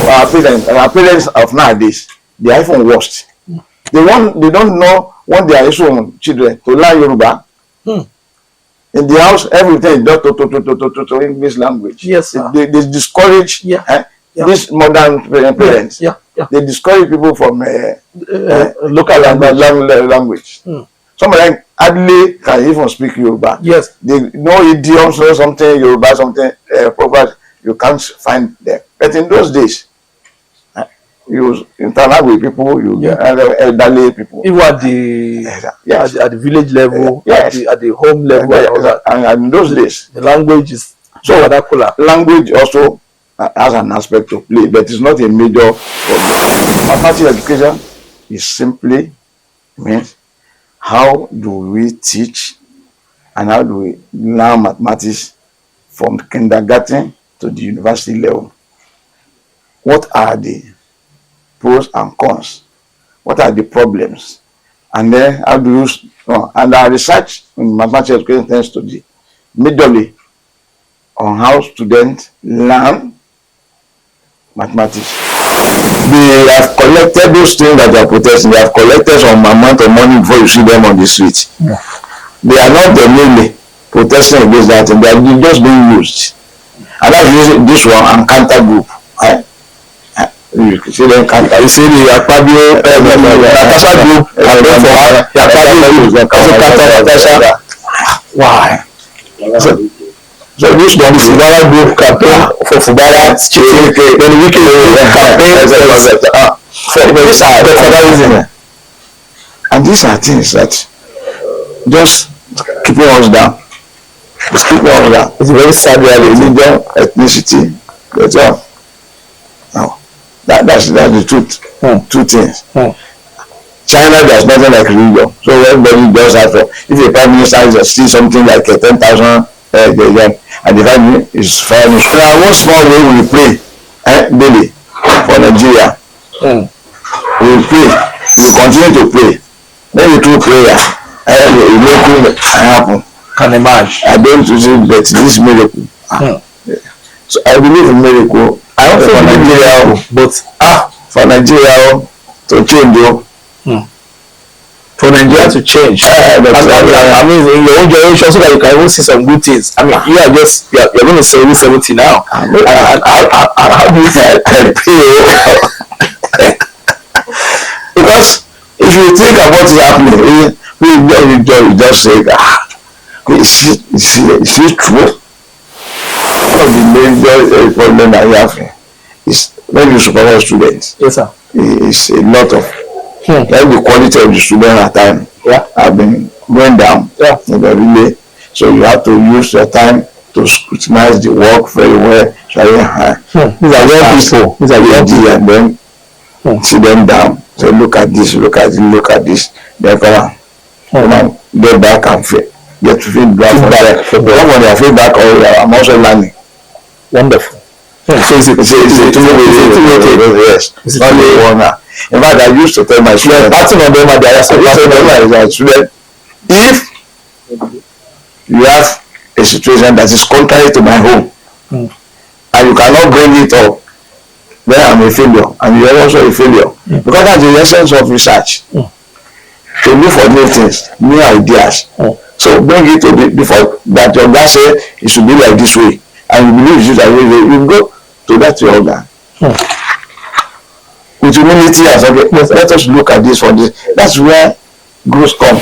our parents of nowadays, they are even worst. They don't know when they are issuing children to learn Yoruba. In the house, everything is done to English language. Yes, sir. They discourage these modern parents. They discourage people from local language. Some of them hardly can even speak Yoruba. Yes. They know idioms or something, Yoruba, something, proper, you can't find them. But in those days, you interact with people, you elderly people. Even at the at the village level, at the home level, and in those days, the language is vernacular. Language also has an aspect to play, but it's not a major problem. Mathematics education is simply means how do we teach and how do we learn mathematics from kindergarten to the university level. What are the pros and cons? What are the problems? And then how do you and our research in mathematics education tends to be majorly on how students learn mathematics. They have collected those things that they are protesting. They have collected some amount of money before you see them on the street. They are not mainly protesting against that, and they are just being used. And that's using this one and counter group. You see them counter. You see the Akpabio, Natasha group, and then for Akpabio, why? So this one is Fubara group campaign for Fubara cheating. Then we can campaign for this are the federalism. And these are things that just keeping us down. It's keeping us down. It's a very sad religion, ethnicity. That's all. No, that's the truth. Two things. China, there's nothing like religion. So everybody does that. If a prime minister sees something like 10,000. And the family is fine. One small way we pray daily for Nigeria. We pray, we continue to pray. Then we do prayer. Miracle happen. Can imagine. I don't see that this miracle. So I believe in miracle. I also for Nigeria, but for Nigeria to change. For Nigeria to change. I mean, in your own generation, so that you can even see some good things. I mean, you're going to say 70 now. And how do you pay? Because if you think about what's happening, we just say, is it true? One of the major problem that we have is when you supervise students. Yes, sir. It's a lot of the quality of the student at time have been going down really. So you have to use your time to scrutinize the work very well. These are young people. These are young people, and then sit them down. So look at this, look at this, look at this. Then come on, get back and get feedback. When they feedback, I'm also learning. Wonderful. So it's only one. In fact, I used to tell my students, acting on them at the other side, if you have a situation that is contrary to my home, and you cannot bring it up, then I'm a failure, and you are also a failure. Because that's the essence of research. To look for new things, new ideas. So bring it to before that your guy say it should be like this way, and you believe it is that way, you go to that your organ. With humility and something, let us look at this for this. That's where growth comes.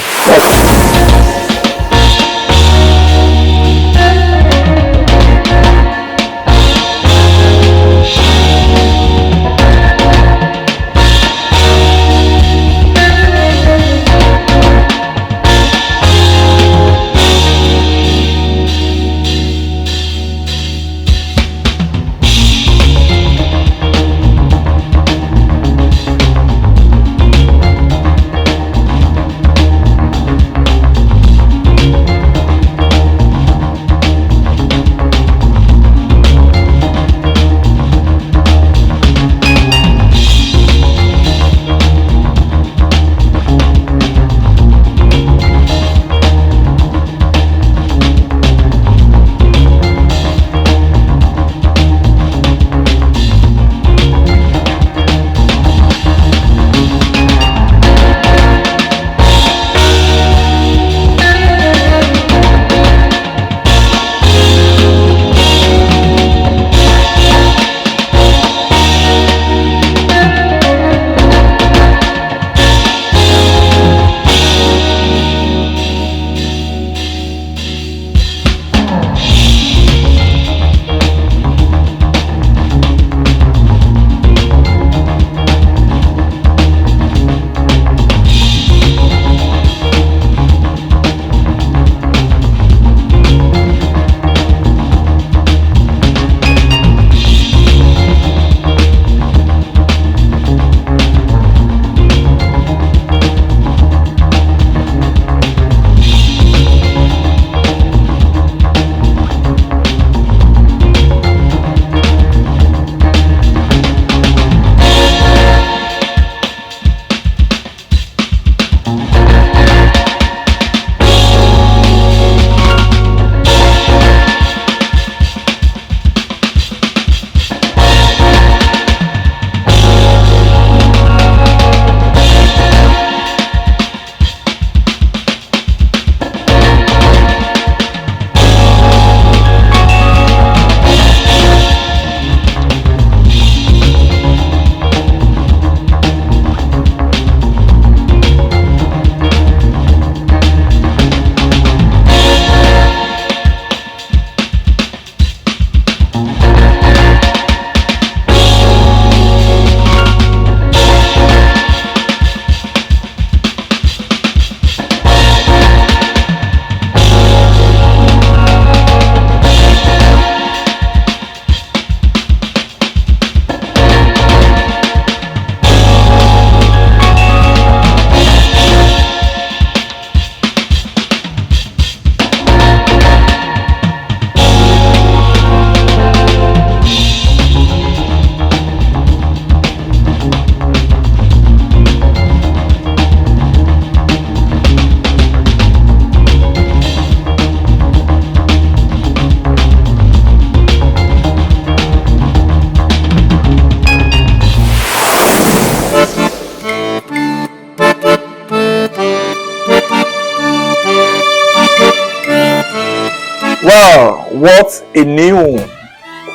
Well, what a new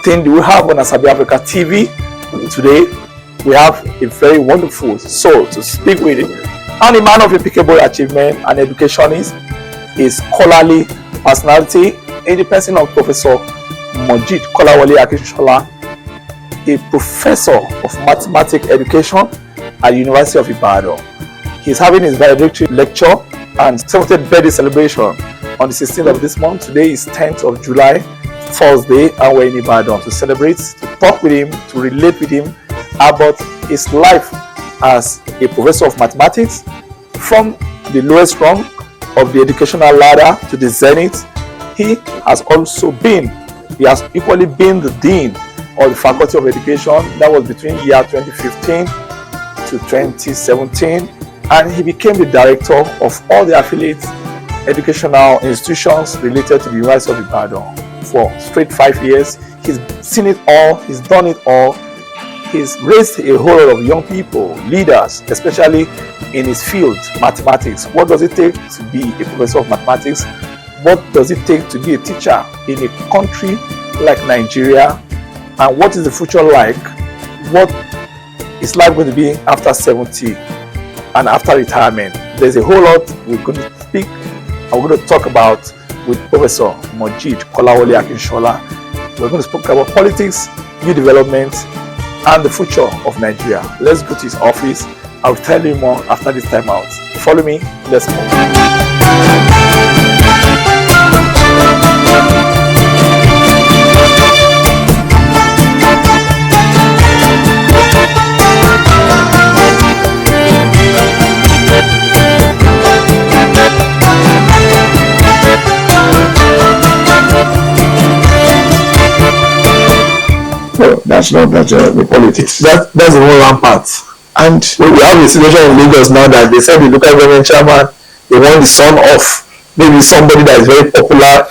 thing do we have on Asabi Africa TV today? We have a very wonderful soul to speak with, and a man of impeccable achievement and educationist, his scholarly personality in the person of Professor MOJEED Kolawole Akinisola, a professor of mathematics education at University of Ibadan. He's having his valedictory lecture and 70th birthday celebration on the 16th of this month. Today is 10th of July, Thursday, and we're in Ibadan to celebrate, to talk with him, to relate with him about his life as a professor of mathematics from the lowest rung of the educational ladder to the zenith. He has equally been the dean of the Faculty of Education. That was between year 2015 to 2017, and he became the director of all the affiliate educational institutions related to the University of Ibadan for straight 5 years. He's seen it all, he's done it all. He's raised a whole lot of young people, leaders, especially in his field, mathematics. What does it take to be a professor of mathematics? What does it take to be a teacher in a country like Nigeria? And what is the future like? What is life going to be after 70 and after retirement? There's a whole lot we're going to speak and we're going to talk about with Professor MOJEED Kolawole Akinisola. We're going to speak about politics, youth development, and the future of Nigeria. Let's go to his office. I'll tell you more after this time out. Follow me. Let's move. No, that's not the politics. That's the whole rampart. And we have a situation in Lagos now that they said the local government chairman, they want the son of maybe somebody that is very popular.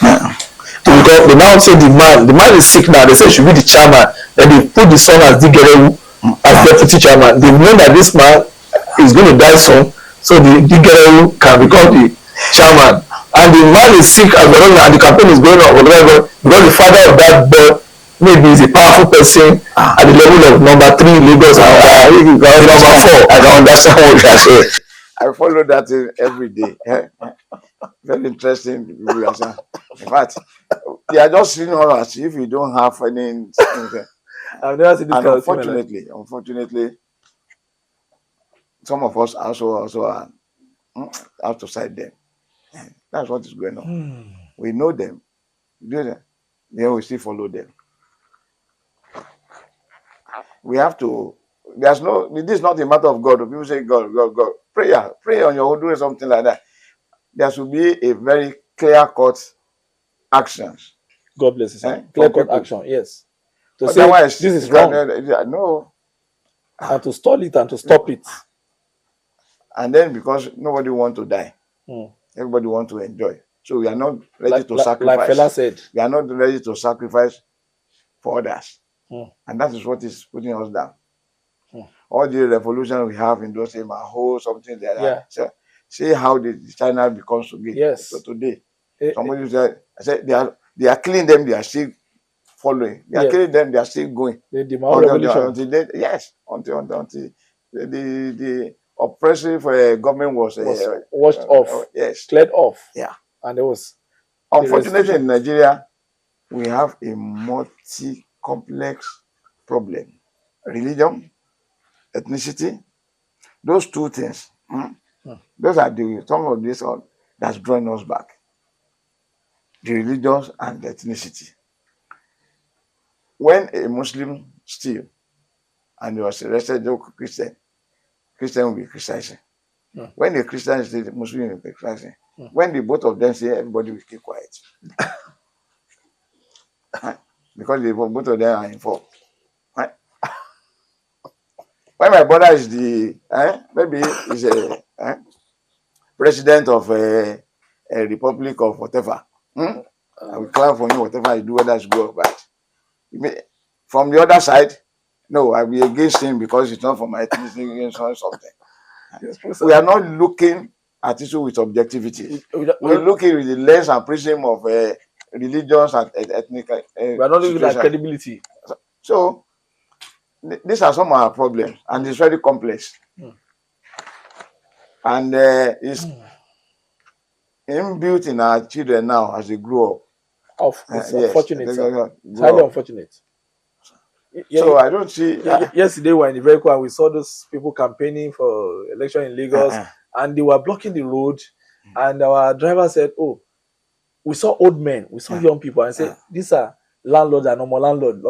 Because they now say the man is sick now. They say he should be the chairman. Then they put the son as Digerewu as deputy chairman. They know that this man is going to die soon, so the Digerewu can become the chairman. And the man is sick as well, and the campaign is going on whatever, because the father of that boy maybe is a powerful person at the level of number 3 Lagos and number 4. I don't understand what you are saying. I follow that every day. Very interesting. In fact, they are just seeing all as if you don't have any. I've never seen this. And unfortunately, some of us also are out to side them. That's what is going on. We know them. Then we still follow them. We have to. This is not a matter of God. People say God. Pray on your own, doing something like that. There should be a very clear-cut actions. God bless you. Clear-cut action, yes. To say otherwise, this is wrong. No. And to stall it and to stop it. And then because nobody wants to die, everybody wants to enjoy. So we are not ready to sacrifice. Like Fela said, we are not ready to sacrifice for others. And that is what is putting us down. All the revolution we have in those whole something like that. So, see how the China becomes today. Yes. So today, somebody said, they are killing them, they are still following. They are killing them, they are still going. The demand revolution. Until the oppressive government was washed off. Yes. Cleared off. Yeah. And there was. Unfortunately, in Nigeria, we have a multi-complex problem. Religion, ethnicity, those two things. Those are some of this that's drawing us back. The religion and the ethnicity. When a Muslim steals and he was arrested, Christian will be criticizing. When a Christian steals, the Muslim will be criticizing. When the both of them say, everybody will keep quiet. Because both of them are involved. When my brother is maybe he's a president of a republic of whatever, I will clap for him whatever I do, whether it's good or bad. From the other side, no, I will be against him because it's not for my ethnicity or something. We are not looking at issue with objectivity. We're looking with the lens and prism of religions and ethnic We are not looking at situation. credibility. So these are some of our problems, and it's very complex. And it's inbuilt in our children now as they grow up. It's Yes, unfortunate, they sir. grow It's highly up. unfortunate. So I don't see. Yesterday we were in the vehicle and we saw those people campaigning for election in Lagos, and they were blocking the road. And our driver said, "Oh, we saw old men, we saw young people," and said, "These are landlords and normal landlord.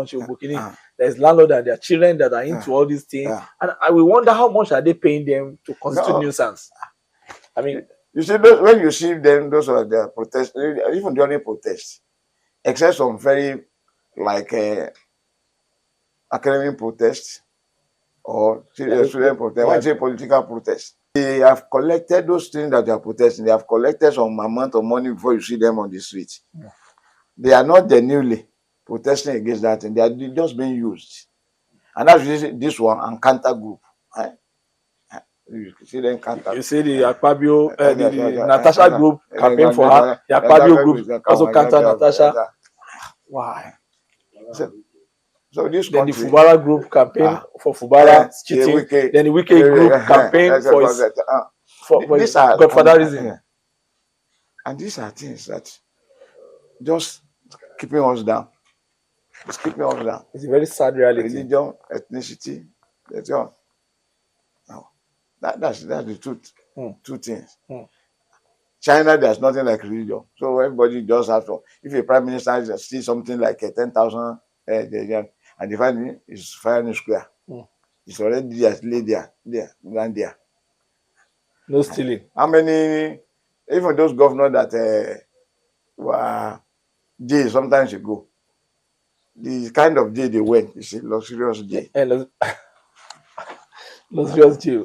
There's landlord and their children that are into all these things." And I will wonder how much are they paying them to constitute nuisance. I mean, you see, when you see them, those are their protests, even during protests, except some very like academic protests or student protests. When you say political protests, they have collected those things that they are protesting. They have collected some amount of money before you see them on the street. They are not genuinely protesting against that thing. They are just being used. And that's this one and counter group. You see them counter. You see the Akpabio, the Natasha group campaign for her. The Akpabio group also counter Natasha. Why? So this then the Fubara group campaign for Fubara cheating. Then the Wike group campaign for his godfatherism. And these are things that just keeping us down. It's keeping us down. It's a very sad reality. Religion, ethnicity, that's all. That's the truth. Two things. China, there's nothing like religion. So everybody just has to. If a prime minister sees something like 10,000, and the finding is firing square, it's already just laid there. No stealing. How many? Even those governors that were jail sometimes ago, the kind of jail they went is a luxurious jail. Luxurious jail.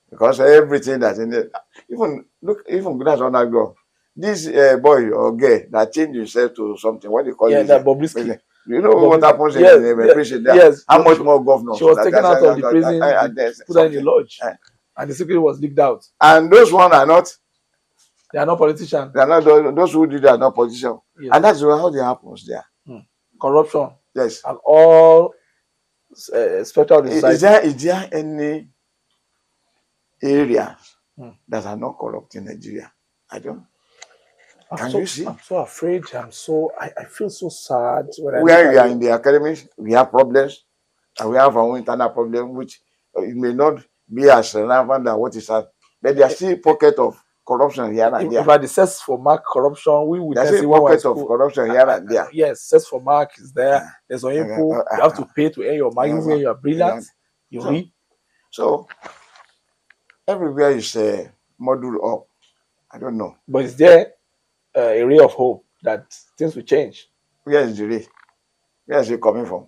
Because everything that's in it, even that's on that girl. This boy or girl that changed himself to something, what do you call it? That Bobrisky. You know what happens in the prison there? Yes. How much more governors? She was taken out of the prison, put her in the lodge, and the secret was leaked out. And those ones are not. They are not politicians. They are not those who did. They are not politicians. Yes. And that's how it happens there. Corruption. Yes. And all spectral of the society. Is there any areas that are not corrupt in Nigeria? I don't. You see? I'm so afraid. I feel so sad. When we are in the academies, we have problems, and we have our own internal problem, which it may not be as relevant than what is at. But there are still pockets of corruption here and there. If I assess for mark corruption, we would see pockets of corruption here and there. Yes, assess for mark is there. There's some people you have to pay to earn your mark, even when you are brilliant. You read. So everywhere is modeled up. I don't know. But is there a ray of hope that things will change? Where is the ray? Where is it coming from?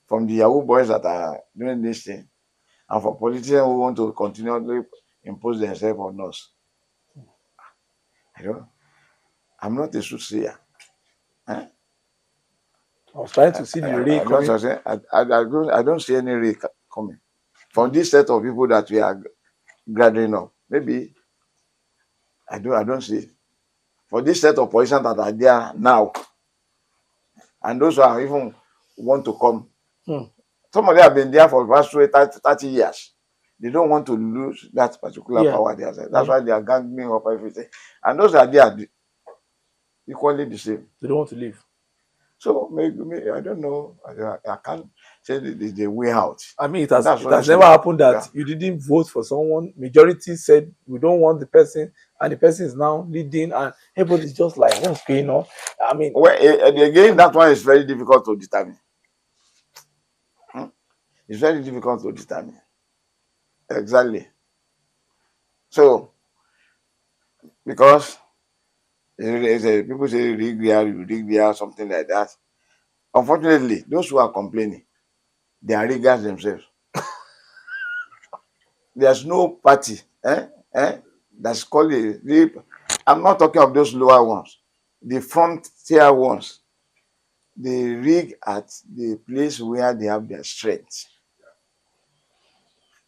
From the Yahoo boys that are doing this thing, and for politicians who want to continually impose themselves on us. I'm not a soothsayer. I was trying to see the ray coming. I don't see any ray coming from this set of people that we are gathering up. Maybe I don't see it. For this set of politicians that are there now, and those who are even want to come, some of them have been there for the past 30 years. They don't want to lose that particular power there. That's why they are ganging up everything. And those are there equally the same. They don't want to leave. So maybe I don't know. I can't say the way out. I mean, it has never happened that you didn't vote for someone. Majority said we don't want the person, and the person is now leading, and everybody's just like, what's going on? I mean, again, that one is very difficult to determine. It's very difficult to determine. Exactly. So, because people say you rig there, something like that. Unfortunately, those who are complaining, they are riggers themselves. There's no party that's called I'm not talking of those lower ones. The frontier ones, they rig at the place where they have their strength.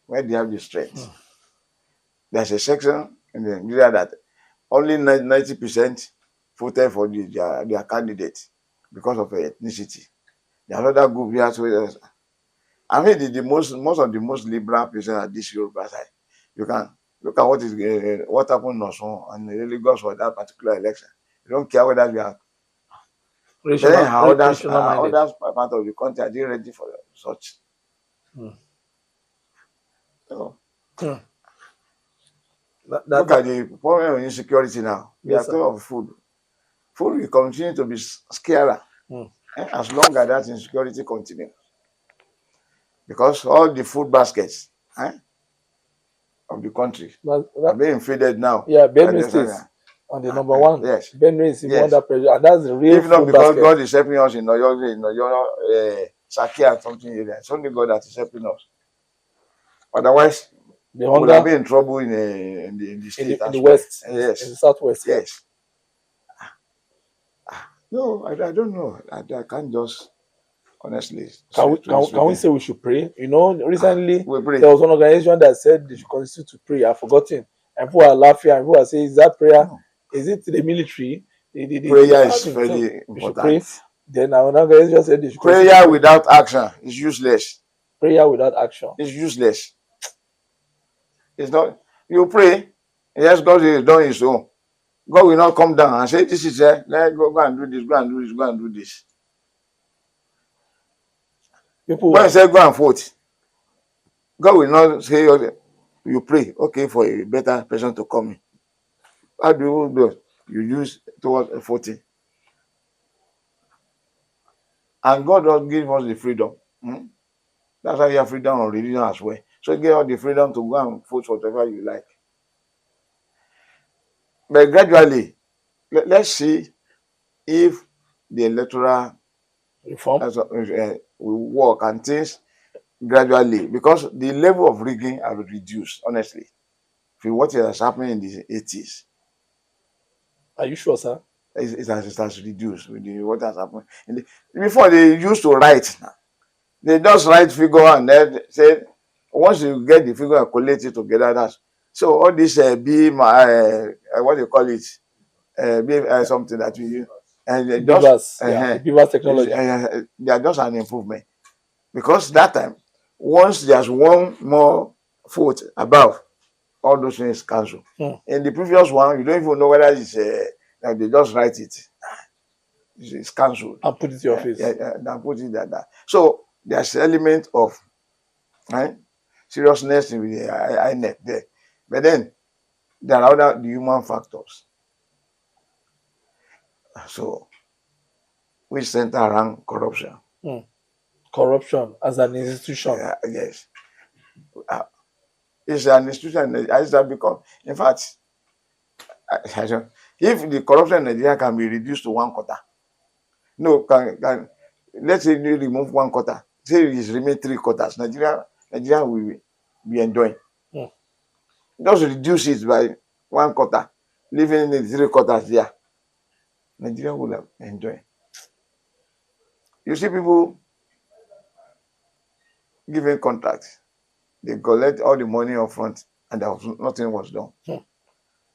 Where they have the strength. There's a section in Nigeria that only 90% voted for their candidate because of ethnicity. The another group here, so I mean, most of the most liberal person at this Yoruba side. You can look at what happened in Osun and the Lagos for that particular election. You don't care whether you are. Then others part of the country are they ready for such. So, look at the problem of insecurity now. We are talking of food. Food will continue to be scarcer as long as that insecurity continues. Because all the food baskets of the country are being inflated now. Yeah, Benue State on the number one. Yes. Benue is under pressure, and that's the real If not food because basket. God is helping us in your Saki and something area. It's only God that is helping us. Otherwise, we will have been in trouble in the state in the west, yes, in the southwest. Yes. No, I don't know. I can't just honestly. Can we say we should pray? You know, recently there was one organization that said they should continue to pray. I've forgotten. And people are laughing and people are saying, is that prayer? No. Is it the military? Prayer is very important. Pray. Then another organization said they should prayer without action is useless. Prayer without action is useless. It's not. You pray, yes, God is doing his own. God will not come down and say, this is let's go and do this, go and do this, go and do this. When you say go and vote, God will not say, you pray, okay, for a better person to come in. How do you do it? You use towards voting. And God does give us the freedom. That's why you have freedom of religion as well. So you get all the freedom to go and vote whatever you like. But gradually, let's see if the electoral reform will work and things gradually, because the level of rigging has reduced, honestly. From what has happened in the 80s. Are you sure, sir? It has reduced with what has happened. Before they used to write, they just write figure and then say, once you get the figure and collate it together, that's so all this what do you call it? Something that we use. And the Beavers technology. They are just an improvement. Because that time, once there's one more vote above, all those things cancel. In the previous one, you don't even know whether it's like they just write it. It's cancelled. And put it in your face. And put it like that. So there's an element of seriousness with the INEC there. But then there are other human factors. So which center around corruption. Corruption as an institution. Yes. It's an institution that become, in fact, if the corruption in Nigeria can be reduced to 1/4, no, let's say you remove 1/4, say it remain 3/4, Nigeria will be enjoying. Just reduce it by 1/4, leaving the 3/4 there. Nigeria will have enjoy. You see people giving contracts. They collect all the money up front and nothing was done.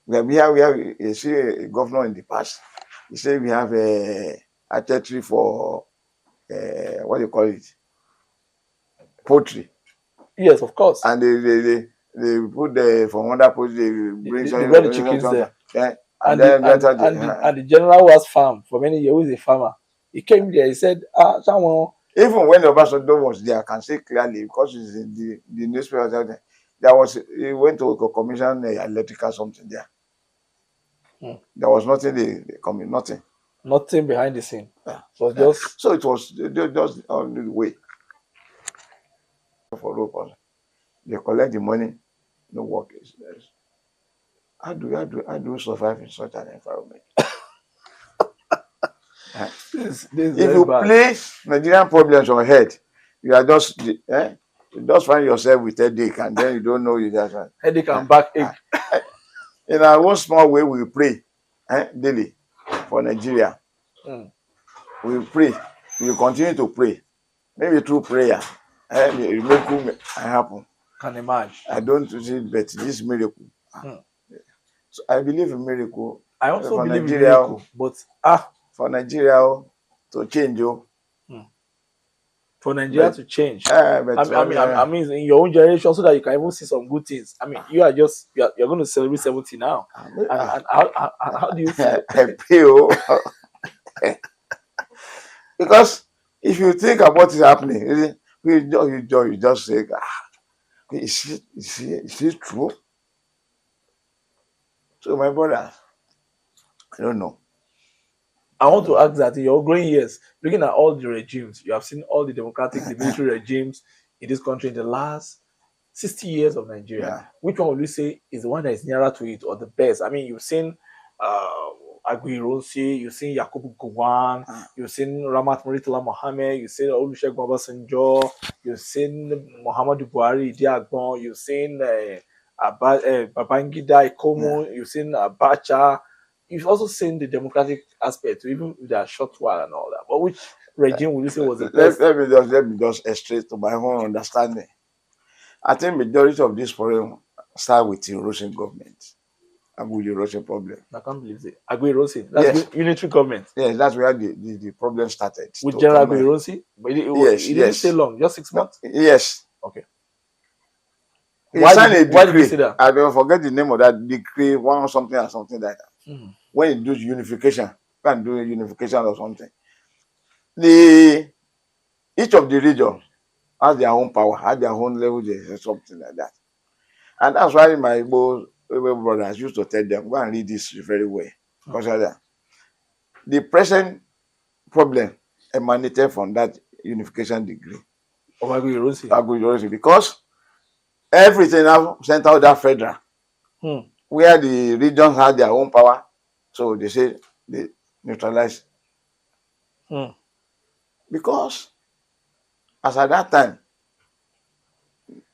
We have a governor in the past. He said we have a territory for what do you call it? Poultry. Yes, of course. And they put from under poultry, they bring the chickens there. Yeah. And the general was farm for many years. He was a farmer. He came there. He said, someone. Even when the Obasanjo was there, I can say clearly because it's in the newspaper. He went to commission electrical something there. There was nothing nothing. Nothing behind the scene. So it was just on the way. For rope, they collect the money, no work is there. How do you survive in such an environment? This if you place Nigerian problems on your head, you are just you just find yourself with headache and then you don't know you just headache and backache. In our own small way, we pray daily for Nigeria. We pray. We continue to pray. Maybe through prayer, miracle happen. Can imagine. I don't see, but this miracle. So I believe in miracle. I also for believe in Nigeria, miracle, but for Nigeria to change, for Nigeria but to change. but I mean, in your own generation, so that you can even see some good things. I mean, you're going to celebrate 70 now, and how do you feel? I feel because if you think about what is happening, you just say, is it true? So my brother, I don't know. I want to ask that in your growing years, looking at all the regimes, you have seen all the democratic, the military regimes in this country in the last 60 years of Nigeria. Yeah. Which one would you say is the one that is nearer to it or the best? I mean, you've seen Aguiyi-Ironsi, you've seen Yakubu Gowon, you've seen Ramat Murtala Mohammed, you've seen Olusegun Obasanjo, you've seen Muhammadu Buhari, Idi Agbon, you've seen Babangida Ikomo, you've seen Abacha. You've also seen the democratic aspect, even with that short while and all that. But which regime would you say was the best? Let me just straight to my own understanding. I think majority of this problem start with the Russian government and with the Russian problem. I can't believe it. Aguiyi-Ironsi, that's unitary government. Yes, that's where the problem started. With General Aguiyi-Ironsi? But it didn't stay long, just 6 months? Yes. Okay. Why did you say that? I don't forget the name of that decree, one something or something like that. When you do unification, can do unification or something. Each of the region has their own power, has their own languages or something like that. And that's why my brothers used to tell them, go and read this very well. Because the present problem emanated from that unification degree. Of Aguiyi-Ironsi. Because everything now sent out that federal, where the regions had their own power. So they say they neutralize. Because as at that time,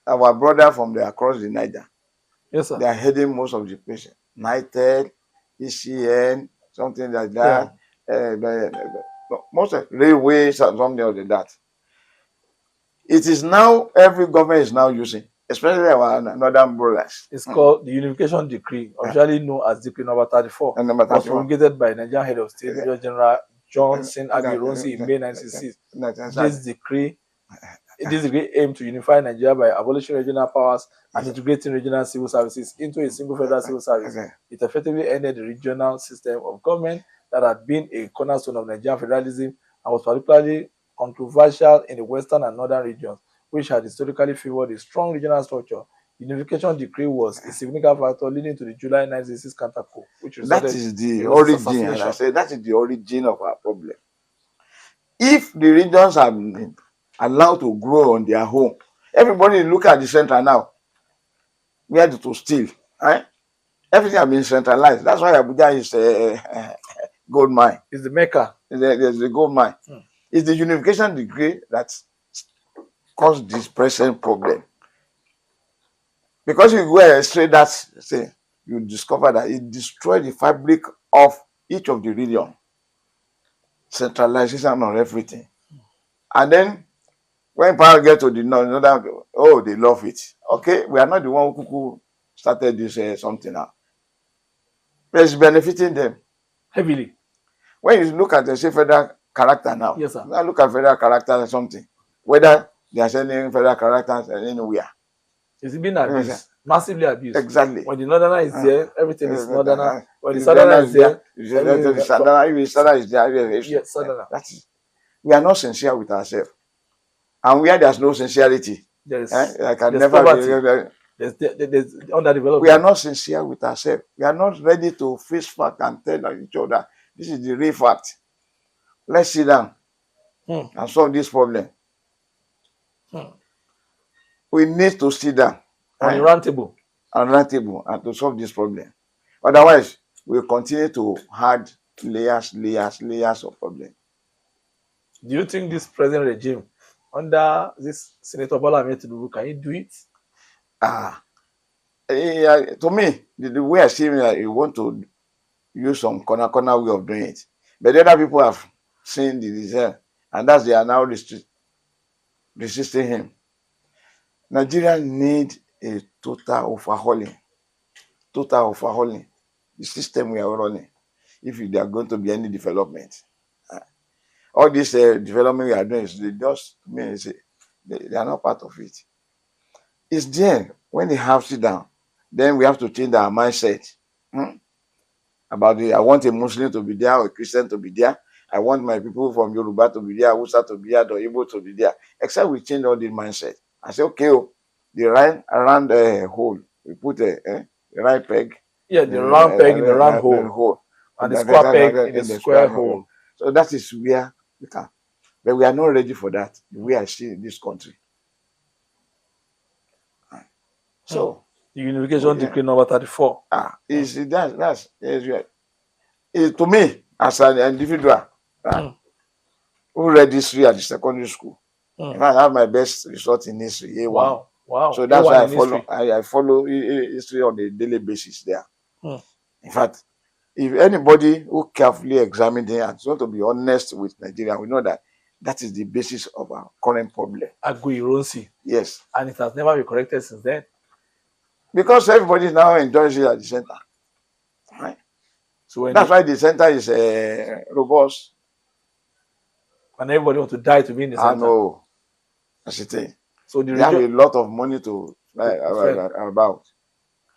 our brother from across the Niger, yes, sir, they are heading most of the patients. United, ECN, something like that. Most of railways, something like that. It is now every government is now using, especially our northern brothers. It's called the Unification Decree, officially known as Decree number 34. And number 34 was promulgated by Nigerian Head of State, Major General Johnson Aguiyi-Ironsi in May 1966. This decree aimed to unify Nigeria by abolishing regional powers and integrating regional civil services into a single federal civil service. It effectively ended the regional system of government that had been a cornerstone of Nigerian federalism and was particularly controversial in the western and northern regions, which had historically favored a strong regional structure. The Unification Decree was a significant factor leading to the July 1966 counter coup, which resulted that is the origin, and I say that is the origin of our problem. If the regions have been allowed to grow on their own, everybody look at the center now. Where to steal, right? Everything has been centralized. That's why Abuja is a gold mine. It's the Mecca. There's the gold mine. It's the unification degree that caused this present problem. Because you go straight that say you discover that it destroyed the fabric of each of the region. Centralization on everything. And then when power get to the northern, oh, they love it. Okay, we are not the one who started this something now. But it's benefiting them heavily. When you look at the federal character now, yes, sir. Now look at federal character or something. Whether they are sending federal characters anywhere. It's been abused, massively abused. Exactly. When the northerner is there, everything is northerner. When the southerner is there, the southerner is there. Yes, southerner. We are not sincere with ourselves. And where there's no sincerity, there's underdevelopment. We are not sincere with ourselves. We are not ready to face fact and tell each other, this is the real fact. Let's sit down and solve this problem. We need to sit down on a round table and to solve this problem. Otherwise, we'll continue to add layers of problem. Do you think this present regime under this Senator Bola Ahmed Tinubu, can he do it? To me, the way I see it, you want to use some corner way of doing it. But the other people have seen the result, and that's they are now resisting him. Nigeria need a total overhauling. The system we are running. if there are going to be any development. All this development we are doing is they just, to me, they are not part of it. It's there when they have sit down, then we have to change our mindset. About I want a Muslim to be there or a Christian to be there. I want my people from Yoruba to be there, Hausa to be there, or Igbo to be there. Except we change all this mindset. I say, okay, the right around the hole, we put a right peg. Yeah, the round peg in the round hole. And the square peg in the square hole. So that is where we can. But we are not ready for that. We are still in this country. So the Unification Decree number 34. That's to me as an individual who read history at the secondary school. In fact, I have my best result in history, A1. Wow. So that's why I follow history on a daily basis there. In fact, if anybody who carefully examines it and want to be honest with Nigeria, we know that is the basis of our current problem. Agui-Ironsi. Yes. And it has never been corrected since then. Because everybody now enjoys it at the center. Right? So that's why the center is robust. And everybody wants to die to be in the center. I know. That's the thing. So they have a lot of money to about.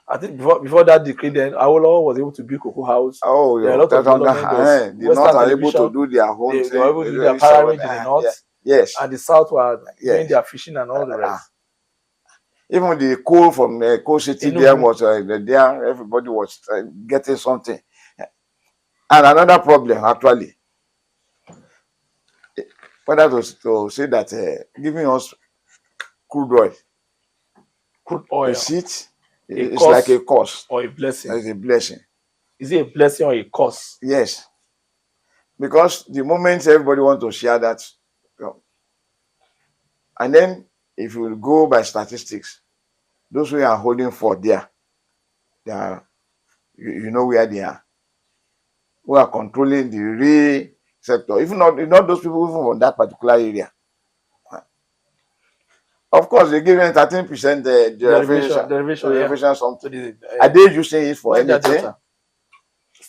I think before that decree, then Awolowo was able to build Cocoa House. Oh, yeah. There are a lot of development. The North are able to do their own thing. They were able to do their parliament in the North. Yes. And the South were doing their fishing and all the rest. Even the coal from the coal city there was there. Everybody was getting something. And another problem, actually, whether to say that giving us crude oil, a seat, it's like a curse or a blessing. It's a blessing. Is it a blessing or a curse? Yes, because the moment everybody wants to share that, and then if you go by statistics, those who are holding for they are, you know where they are, who are controlling the real sector. If not those people even from that particular area. Of course, they give them 13% derivation something. Are they using it for anything?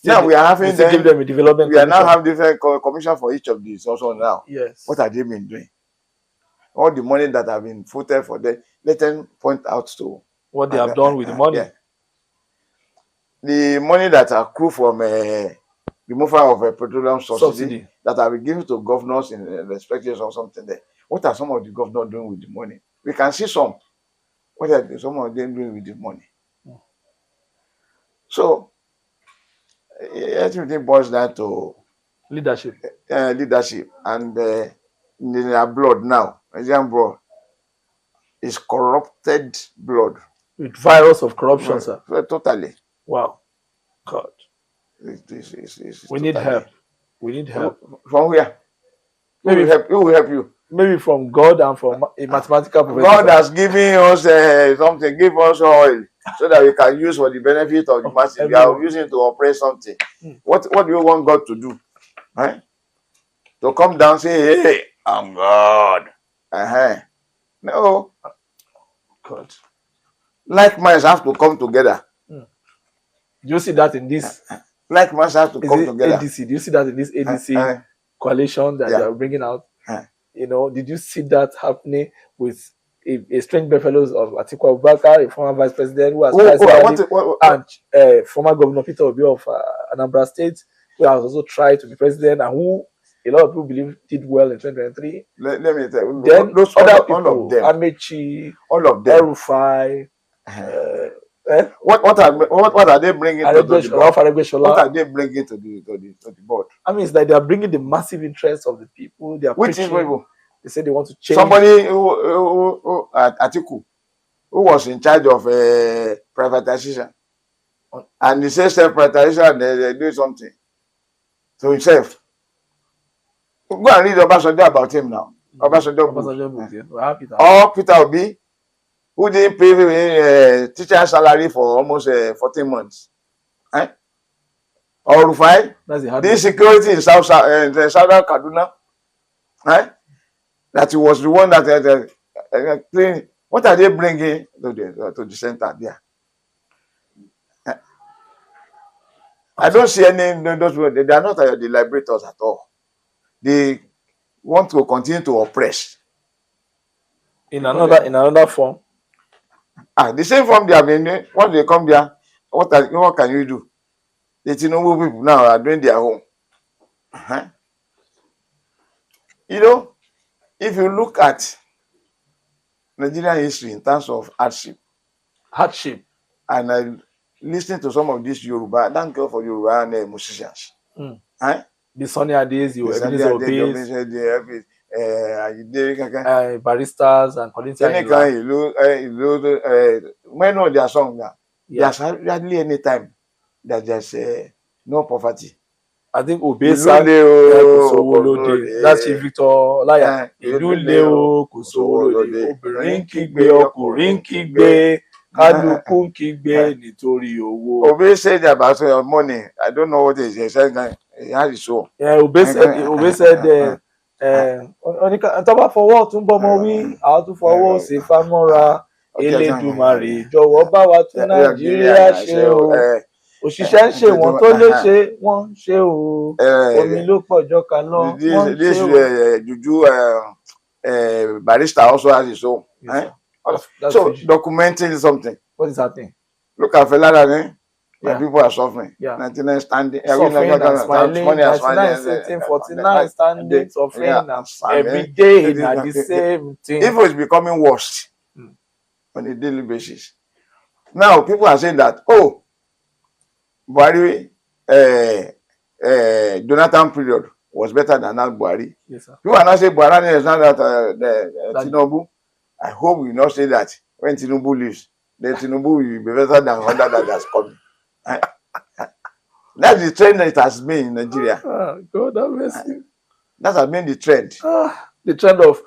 Now we are having them, give them a development. We are now having different commission for each of these also now. Yes. What have they been doing? All the money that have been voted for them, let them point out to what they have done with the money. Yeah. The money that accrue from removal of a petroleum subsidy that have been given to governors in respect of something there. What are some of the governors doing with the money? We can see some. What are some of them doing with the money? So, everything boils down to leadership. Leadership. And in our blood now, Nigerian blood is corrupted blood. With virus of corruption, sir. Totally. Wow. God. We need help. We need help. From where? Who will help you? Maybe from God and from a mathematical professor. God has given us something, give us oil so that we can use for the benefit of the masses. We are using to operate something. What do you want God to do? Right? To come down and say, hey, I'm God. No. God. Like minds have to come together. Do you see that in this? Like minds have to come together. ADC. Do you see that in this ADC coalition that they are bringing out? You know, did you see that happening with a strange bedfellows of Atiku Abubakar, a former vice president who has and former governor Peter Obi of Anambra State, who has also tried to be president and who a lot of people believe did well in 2023. Let me tell you, then those other people, all of them, Amechi, all of them, El-Rufai, what are they bringing to the board? What are they bringing to the board? I mean, it's like they are bringing the massive interest of the people. They are which is people? They say they want to change. Somebody who Atiku, who was in charge of privatization, and he says self-privatization, they do something to himself. Go and read Obasanjo about him now. Obasanjo. Or Peter Obi, who didn't pay teacher salary for almost 14 months. Or Rufai, the insecurity in southern Kaduna. That he was the one that playing. What are they bringing to the center there? I don't see any those. They are not the liberators at all. They want to continue to oppress. In another form. The same form they have been doing. Once they come there, what can you do? The Tinubu people now are doing their own. You know, if you look at Nigerian history in terms of hardship, and I listen to some of these Yoruba, thank God for Yoruba musicians. The Sunny Ades, you baristas and when on their song now, there's hardly any time that there's no poverty. I think Obe sang that's Chief Victor Olaya. Ìlúlé o kò sówó lóde, obìnrin kígbe, ọkùnrin kígbe, kálukú kígbe nítorí owó. Obe said about money. I don't know what he said. He had his own. Yeah, Obe said tó bá fọwọ́ tún bọ́mọ wí, àwọn tún fọwọ́ sí fámọ́ra. Elédùmarè jọ̀wọ́ bá wa tún Nàìjíríà ṣe o. Òṣìṣẹ́ ń ṣe wọ́n tó lè ṣe wọ́n ṣe o. Omi ló pọ̀ jọkà lọ wọ́n ṣe o. Juju barrister also has his own. So documenting something. What is happening? Look at Felada, when people are suffering. 99 standing. Suffering and smiling. 99 sitting, 49 standing, suffering and every day na the same thing. If it's becoming worse on a daily basis. Now people are saying that, oh, Buhari, Jonathan period was better than that Buhari. Yes, sir. People are not saying Buhari is not that Tinubu. I hope we not say that when Tinubu leaves, then Tinubu will be better than other that has come. That's the trend that it has been in Nigeria. God have mercy. That has been the trend. The trend of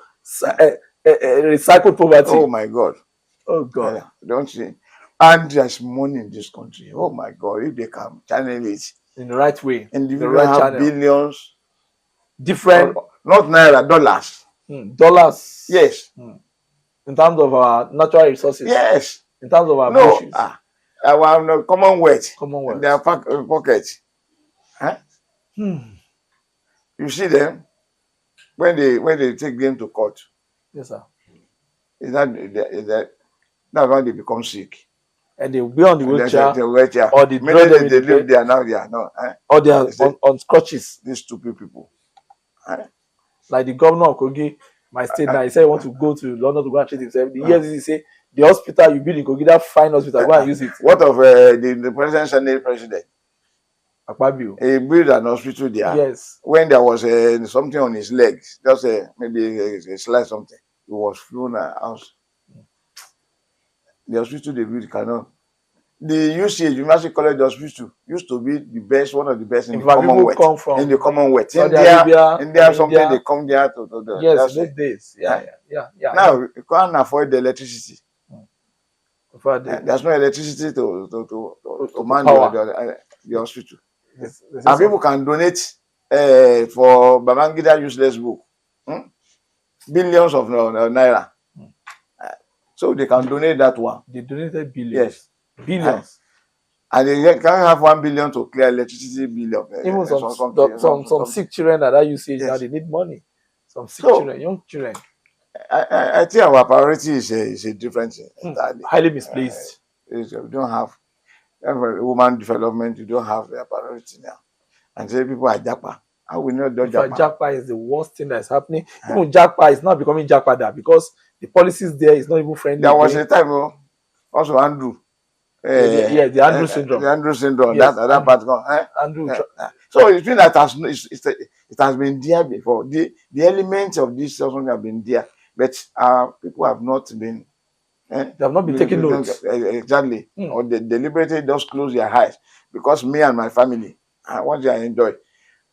recycled poverty. Oh my God. Oh God. Don't see. And there's money in this country. Oh my God, if they can channel it in the right way, and the right channel. Billions, different, not naira, dollars. Dollars. Yes. In terms of our natural resources. Yes. In terms of our bushes. Our commonwealth. In their pocket. You see them when they take them to court. Yes, sir. Is that that's when they become sick. And they will be on the wheelchair, or the they live there now. They are not. Or they are on crutches. These stupid people. Like the governor of Kogi, my state now, he said he wants to go to London to go and treat himself. The years he say the hospital you build in Kogi, that fine hospital, go and use it. What of the president? Akpabio. He built an hospital there. Yes. When there was something on his legs, just maybe a slice something, he was flown out. The hospital they built cannot. The UCH, University College Hospital, used to be the best, one of the best in the Commonwealth. Come from in the Commonwealth. India, something they come there to yes, those days. Yeah. Now you can't afford the electricity. There's no electricity to man the hospital. And people can donate for Babangida useless book. Billions of naira. So they can donate that one. They donated billions. Yes. Billions. And they can have 1 billion to clear electricity bill. Even some sick children at that usage now, they need money. Some sick children, young children. I think our priority is a different thing. Highly misplaced. We don't have woman development, you don't have their priority now. And say people are japa. How we know japa? Japa is the worst thing that's happening. Even japa is not becoming japa there because the policies there is not even friendly. There was a time also Andrew. The Andrew syndrome. The Andrew syndrome. Yes, that part gone. Andrew. So it's been that it has been there before. The elements of this something have been there, but people have not been. They have not been taking notes. Exactly. Or they deliberately just close their eyes because me and my family, what I enjoy.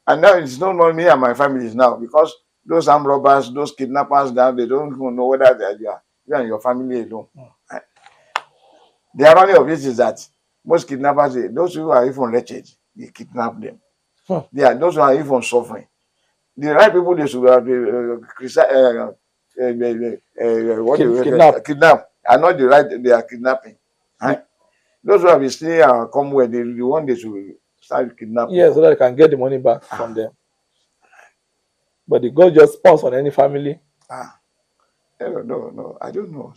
And now it's not only me and my family now because those armed robbers, those kidnappers now, they don't even know whether they are you and your family alone. The irony of it is that most kidnappers, those who are even wretched, they kidnap them. Those who are even suffering. The right people they should kidnap are not the right they are kidnapping. Those who have been staying come where the one they should start kidnapping. Yes, so that they can get the money back from them. But the God just sponsor on any family. No, I don't know.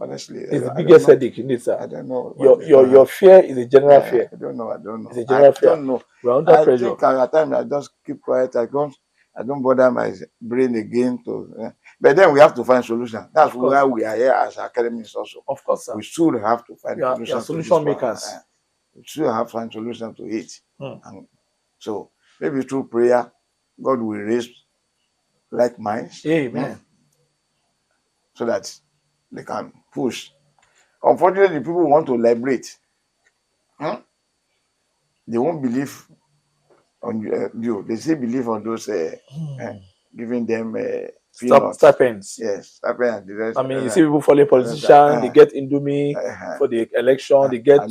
Honestly, It's the biggest headache in it, sir. I don't know. Your fear is a general fear. I don't know. It's a general fear. Don't know. We're under pressure. Think at times I just keep quiet. I don't bother my brain again but then we have to find solution. That's why we are here as academics also. Of course, sir. We should have to find solution makers. We should have to find solution to it. And so maybe through prayer, God will raise like minds. Amen. So that they can push. Unfortunately, people want to liberate. They won't believe on you. They still believe on those giving them stipends. Yes, stipends. You see people following politicians, they get Indomie for the election, they get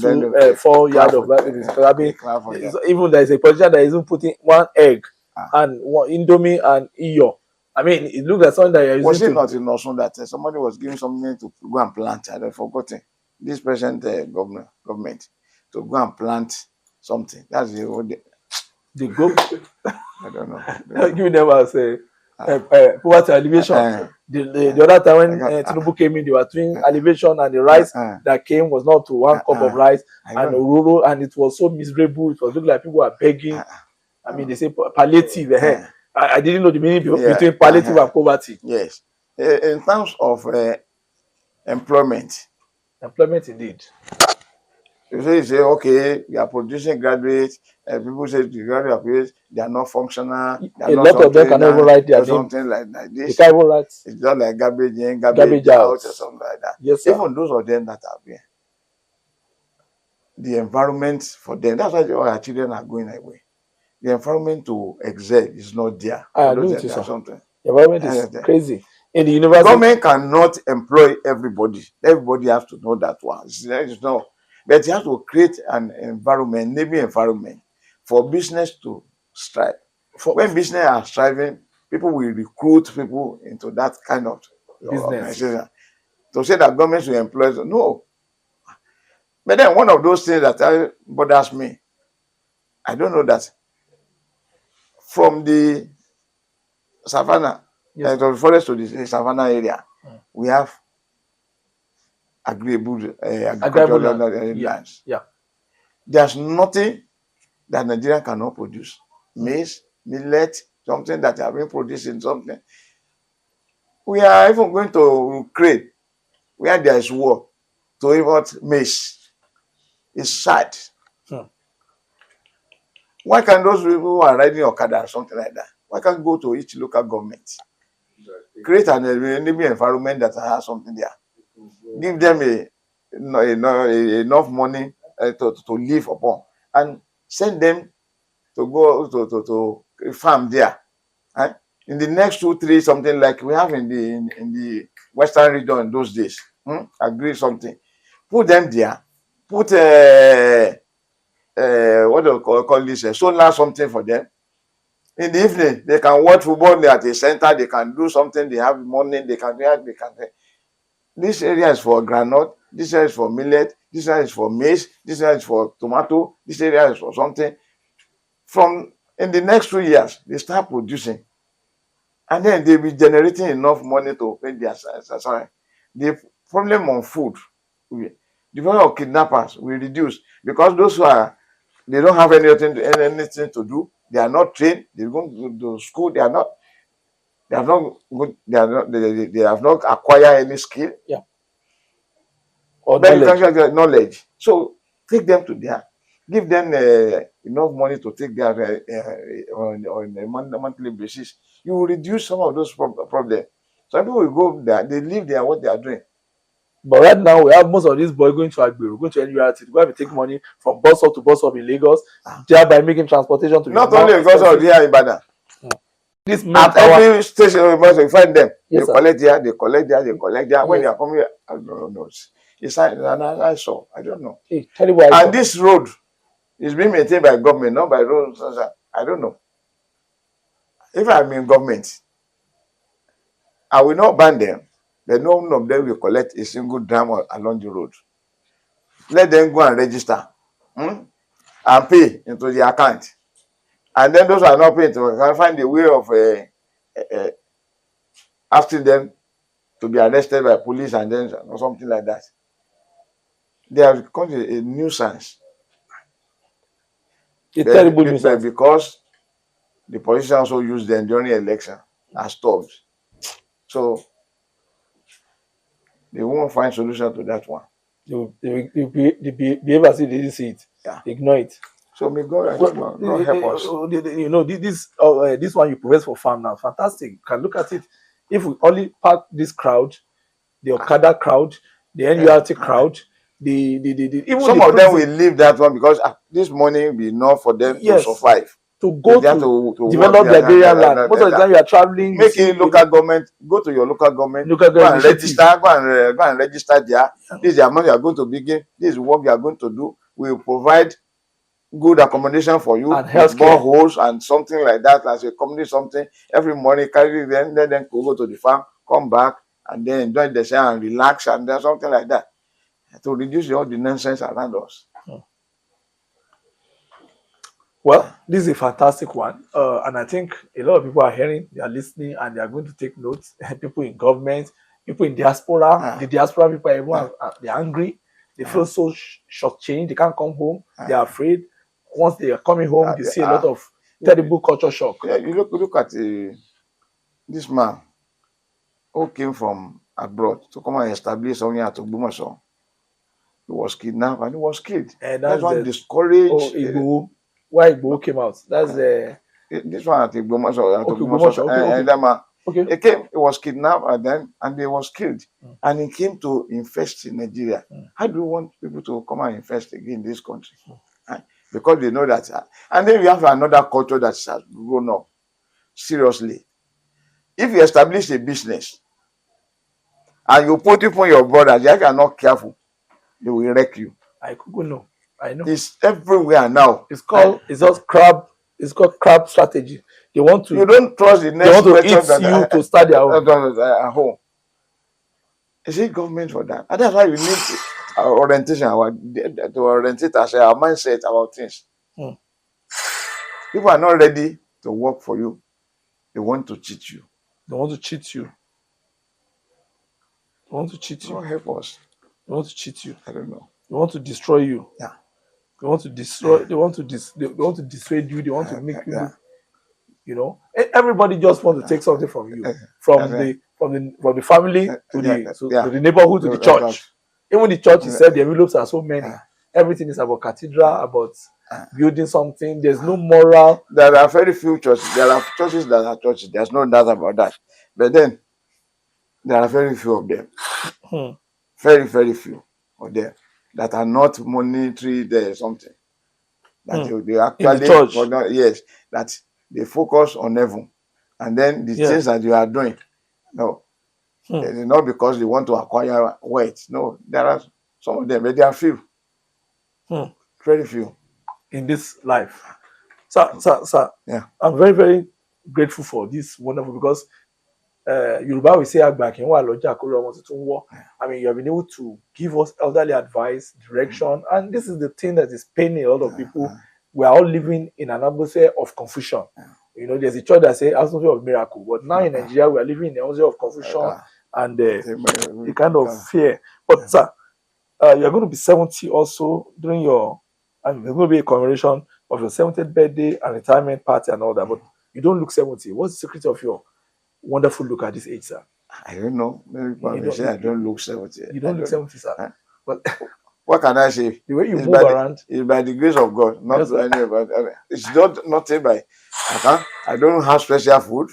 4 yards of that. Even there is a politician that isn't putting 1 egg and 1 Indomie and iyo. It looks like something that you're using. Was it not in Osun that somebody was giving something to go and plant? I have forgotten. This present government to go and plant something. That's the whole. The go. I don't know. You never say poverty alleviation. The other time when Tinubu came in, they were doing alleviation, and the rice that came was not to 1 cup of rice and rural, and it was so miserable. It was looking like people were begging. They say palliative. I didn't know the meaning between palliative and poverty. Yes. In terms of employment. Employment indeed. You say, okay, you are producing graduates, people say the graduates, they are not functional. A lot of them cannot even write their name. Something like this. They can't even write. It's just like garbage in, garbage out, or something like that. Yes, sir. Even those of them that are there, the environment for them, that's why all our children are going away. The environment to excel is not there. I agree with you, sir. The environment is crazy. In the university, government cannot employ everybody. Everybody has to know that one. It's not. But you have to create an environment, enabling environment for business to strive. When business are striving, people will recruit people into that kind of business. To say that government should employ, no. But then one of those things that bothers me, I don't know that from the savannah, the forest to the savannah area, we have agreeable lands. Yeah. There's nothing that Nigeria cannot produce. Maize, millet, something that have been producing something. We are even going to Ukraine, where there is war, to import maize. It's sad. Why can't those people who are riding Okada or something like that, why can't go to each local government? Create an enabling environment that has something there. Give them enough money to live upon, and send them to go to farm there. In the next 2, 3, something like we have in the western region in those days. Agree something. Put them there. Put what do you call this? Solar something for them. In the evening, they can watch football at the center. They can do something. They have money. They can. This area is for granite. This area is for millet. This area is for maize. This area is for tomato. This area is for something. From in the next 2 years, they start producing, and then they'll be generating enough money to pay their salary. The problem on food, the problem of kidnappers will reduce, because those who are, they don't have anything to do. They are not trained. They go to school. They have not acquired any skill. Yeah. Or knowledge. So take them to there. Give them enough money to take their on a monthly basis. You will reduce some of those problems. Some people will go there. They live there. What they are doing. But right now, we have most of these boys going to Agberu, going to NURT, going to take money from bus stop to bus stop in Lagos, thereby making transportation to not only because of here in Ibadan. This at every station you find them. Yes, they collect there, they collect there, they collect there. Yes. When they are coming, I don't know. It's I saw. I don't know. Hey, tell you why. And this road is being maintained by government, not by road. I don't know. If I'm in government, I will not ban them. But none of them will collect a single dime along the road. Let them go and register. and pay into the account. And then those who are not paying can find a way of asking them to be arrested by police and then or something like that. They have become a nuisance. Terrible nuisance. Because the politicians also use them during election as thugs. So they won't find solution to that one. They behave as if they didn't see it. Yeah. Ignore it. So may God help us. You know, this one you profess for farm now, fantastic. You can look at it. If we only park this crowd, the Okada crowd, the NURT crowd, even some of them will leave that one because this money will be enough for them to survive. To go to develop their agrarian land. Most of the time you are traveling. Make it local government. Go to your local government. Go and register. Go and register there. This is the amount you are going to begin. This is what you are going to do. We will provide good accommodation for you, and boreholes and something like that. As a community, something every morning carry them, let them go to the farm, come back, and then enjoy the sun and relax and then something like that to reduce all the nonsense around us. Well, this is a fantastic one, and I think a lot of people are hearing, they are listening, and they are going to take notes. People in government, people in diaspora, the diaspora people, everyone, they're angry. They feel so shortchanged. They can't come home. They are afraid. Once they are coming home, they see a lot of terrible culture shock. Yeah, you look at this man who came from abroad to come and establish something at Ogun. He was kidnapped and he was killed. And that's what discouraged. Why Igbo came out? That's this one at Igbomoso. Okay. He was kidnapped and he was killed. And he came to invest in Nigeria. How do you want people to come and invest again in this country? Because they know that. And then we have another culture that has grown up. Seriously. If you establish a business and you put it on your brothers, if you are not careful, they will wreck you. I know. It's everywhere now. It's called crab strategy. They want to. You don't trust the next. They want to eat you to start their own at home. Is it government for that? And that's why we need our orientation, to orientate our mindset about things. People are not ready to work for you. They want to cheat you. They want to cheat you. God help us. They want to cheat you. I don't know. They want to destroy you. Yeah. They want to destroy. They want to dissuade you. They want to make you. You know, everybody just wants to take something from you, from the family to the neighborhood to the church. Even the church itself, the envelopes are so many. Everything is about cathedral, about building something. There's no moral. There are very few churches. There are churches that are churches. There's no doubt about that. But then there are very few of them. Very, very few of them that are not monetary there something. That they actually in the church. That they focus on heaven. And then the things that you are doing. No. It is not because they want to acquire wealth. No, there are some of them, but there are few. Very few. In this life. Sir, yeah. I'm very, very grateful for this wonderful, because Yoruba will say, I mean, you have been able to give us elderly advice, direction, and this is the thing that is paining a lot of people. We are all living in an atmosphere of confusion. You know, there's a church that says atmosphere of miracle, but now in Nigeria we are living in an atmosphere of confusion and the kind of fear. But sir, you're going to be 70 also during your, and there's going to be a commemoration of your 70th birthday and retirement party and all that. But you don't look 70. What's the secret of your wonderful look at this age, sir? I don't know. Maybe people say I don't look 70. You don't look 70, sir. Huh? But what can I say? The way you move around. It's by the grace of God. Not anyway, it's not by. I don't have special food.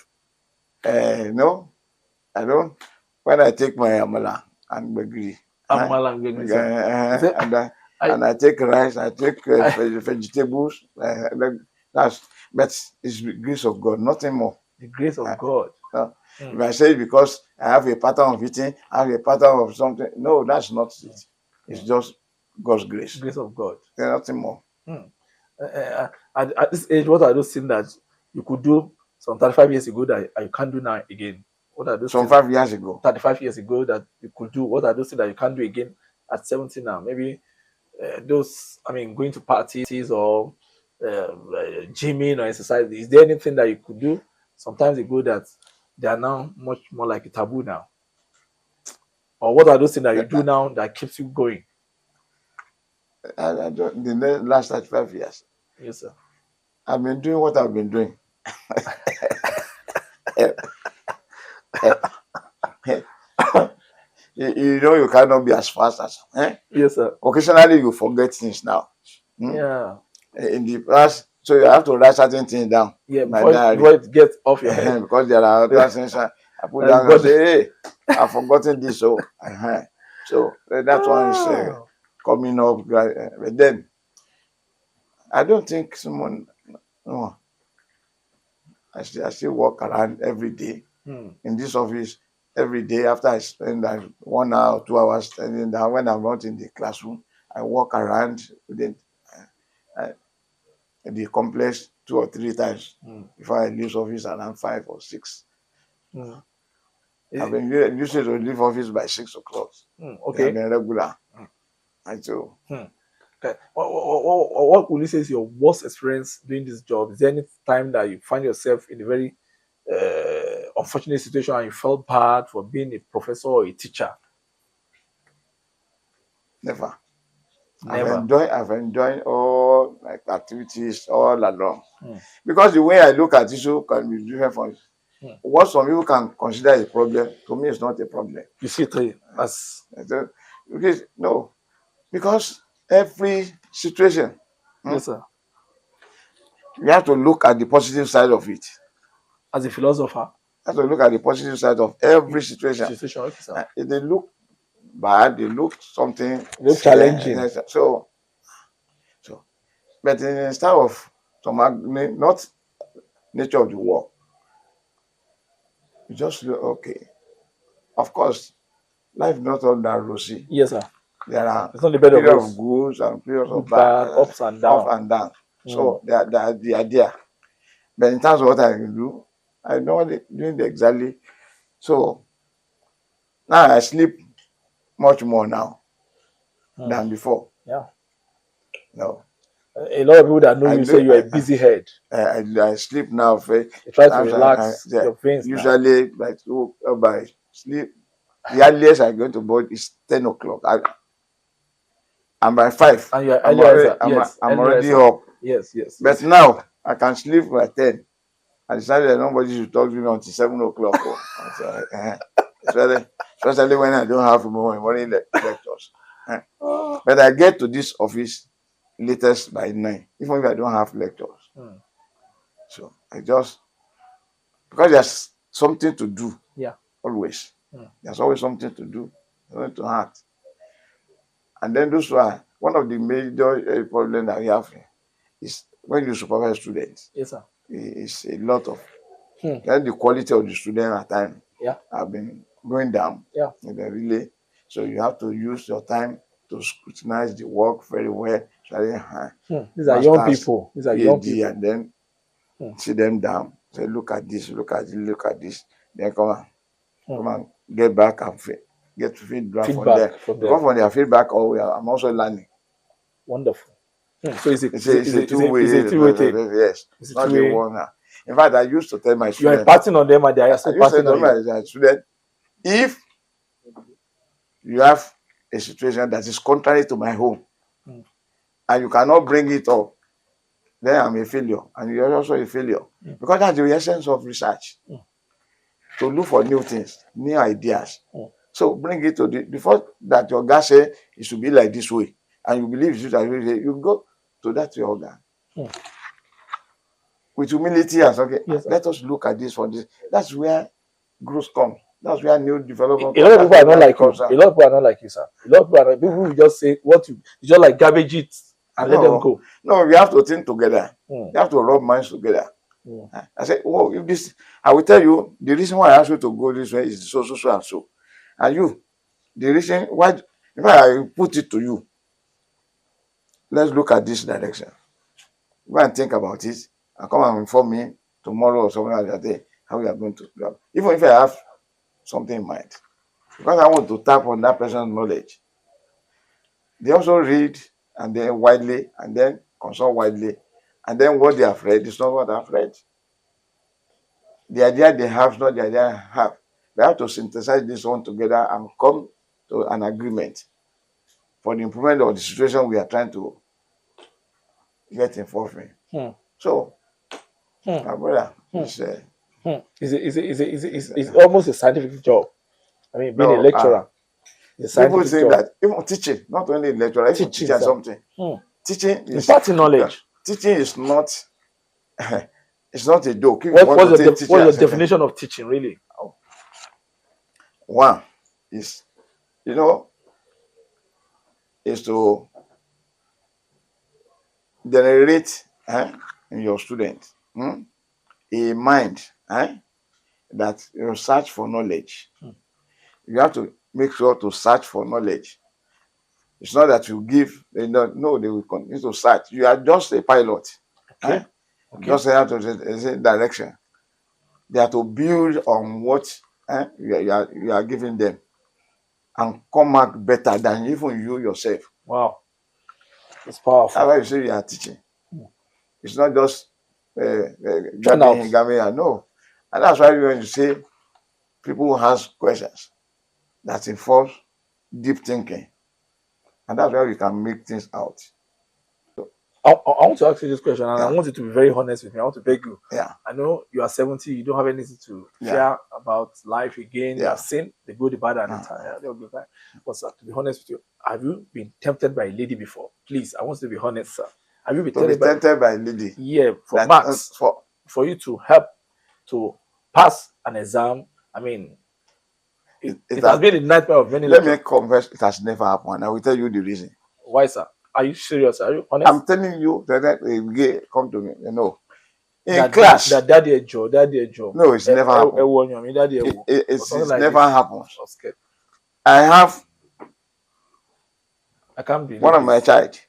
No, I don't. When I take my amala and gbegiri, and I take rice, I take vegetables. But it's the grace of God, nothing more. The grace of God. If I say because I have a pattern of eating, I have a pattern of something, no, that's not it. It's just God's grace. Grace of God. There's nothing more. At this age, what are those things that you could do some 35 years ago that you can't do now again? What are those? 5 years ago. 35 years ago that you could do. What are those things that you can't do again at 70 now? Maybe those, I mean, going to parties or gymming or exercise? Is there anything that you could do sometimes ago that they are now much more like a taboo now? Or what are those things that you do now that keeps you going? I don't, the last 35 years, Yes, sir. I've been doing what I've been doing. You know, you cannot be as fast as. Yes, sir. Occasionally, you forget things now. Yeah. In the past, so you have to write certain things down. Yeah, My before diary. it gets off your head. Because there are other things I put down and say, hey, I've forgotten this. So, so that one is coming up. But then, I don't think someone, no, I still walk around every day in this office. Every day after I spend like 1 hour or 2 hours standing down, when I'm not in the classroom, I walk around within the complex 2 or 3 times before I leave office around 5 or 6. I've been used to leave office by 6 o'clock. Okay. I've been regular. And so, okay. What would you say is your worst experience doing this job? Is there any time that you find yourself in a very unfortunate situation and you felt bad for being a professor or a teacher? Never. Never. I've enjoyed all like activities all along. Because the way I look at issue can be different from what some people can consider a problem. To me, it's not a problem. You see it as because every situation, yes, sir, you have to look at the positive side of it. As a philosopher, you have to look at the positive side of every situation. Okay, sir. If they look bad, they look something challenging. So, but instead of not nature of the work, you just look okay. Of course, life is not all that rosy. Yes, sir. There are it's not the periods of goods and periods of bad, ups and down. So that's the idea. But in terms of what I can do, I know doing exactly. So now I sleep much more now than before. Yeah. No. A lot of people that know you say you're a busy head. I sleep now. You try to relax your veins. Usually by sleep, the earliest I go to bed is 10 o'clock. And by 5, and you're I'm already up. Yes. But now I can sleep by 10. I decided that nobody should talk to me until 7 o'clock. Especially when I don't have morning lectures. But I get to this office latest by 9, even if I don't have lectures. So I just, because there's something to do. Yeah. Always. There's always something to do, something to act. And then those are one of the major problems that we have is when you supervise students. Yes, sir. It's a lot of then the quality of the student at times have been going down. Yeah. Really. So you have to use your time to scrutinize the work very well. These are young people. And then sit them down. Say, look at this, look at this, look at this. Then come and get back and get feedback from them. Because from their feedback, I'm also learning. Wonderful. So it's a two-way. Yes. It's not the one. In fact, I used to tell my students. You're imparting on them and they are still passing on my students, if you have a situation that is contrary to my home and you cannot bring it up, then I'm a failure. And you're also a failure. Because that's the essence of research. To look for new things, new ideas. So bring it to before that your guy say it should be like this way. And you believe it should be like you go to that your organ. With humility and okay, let us look at this for this. That's where growth comes. That's where new development. A lot of people are not like you. A lot of people are not like you, sir. A lot of people will just say what you just like garbage it and let them go. No, we have to think together. We have to rub minds together. I said, oh, if this, I will tell you the reason why I asked you to go this way is so and so. And you, the reason why, if I put it to you, let's look at this direction. Go and think about it and come and inform me tomorrow or something like that how we are going to do it. Even if I have something in mind. Because I want to tap on that person's knowledge. They also read and then widely, and then consult widely, and then what they have read is not what I've read. The idea they have is not the idea I have. We have to synthesize this one together and come to an agreement for the improvement of the situation we are trying to get involved in. So, my brother, it's almost a scientific job. I mean, being a lecturer. People say that even teaching, not only lecturer, even teaching something. Teaching is imparting knowledge. Teaching is not it's not a joke. What's your definition of teaching, really? One is, is to generate in your student a mind that you search for knowledge. You have to make sure to search for knowledge. It's not that you give, no, they will continue to search. You are just a pilot. Okay. Just have to direction. They have to build on what you are giving them and come back better than even you yourself. Wow. It's powerful. That's why you say you are teaching. It's not just no. And that's why when you say people who ask questions that involve deep thinking, and that's why we can make things out. I want to ask you this question, and I want you to be very honest with me. I want to beg you. Yeah. I know you are 70, you don't have anything to share about life again. You have seen the good, the bad, and the time. But sir, to be honest with you, have you been tempted by a lady before? Please, I want you to be honest, sir. Have you been tempted by a lady? Yeah, for marks, for you to help to pass an exam. I mean, it has been a nightmare of many. Let me confess, it has never happened. I will tell you the reason. Why, sir? Are you serious? Are you honest? I'm telling you that come to me. In class. Daddy Joe. No, it's never happened. It's never happened. I can't believe one of my child.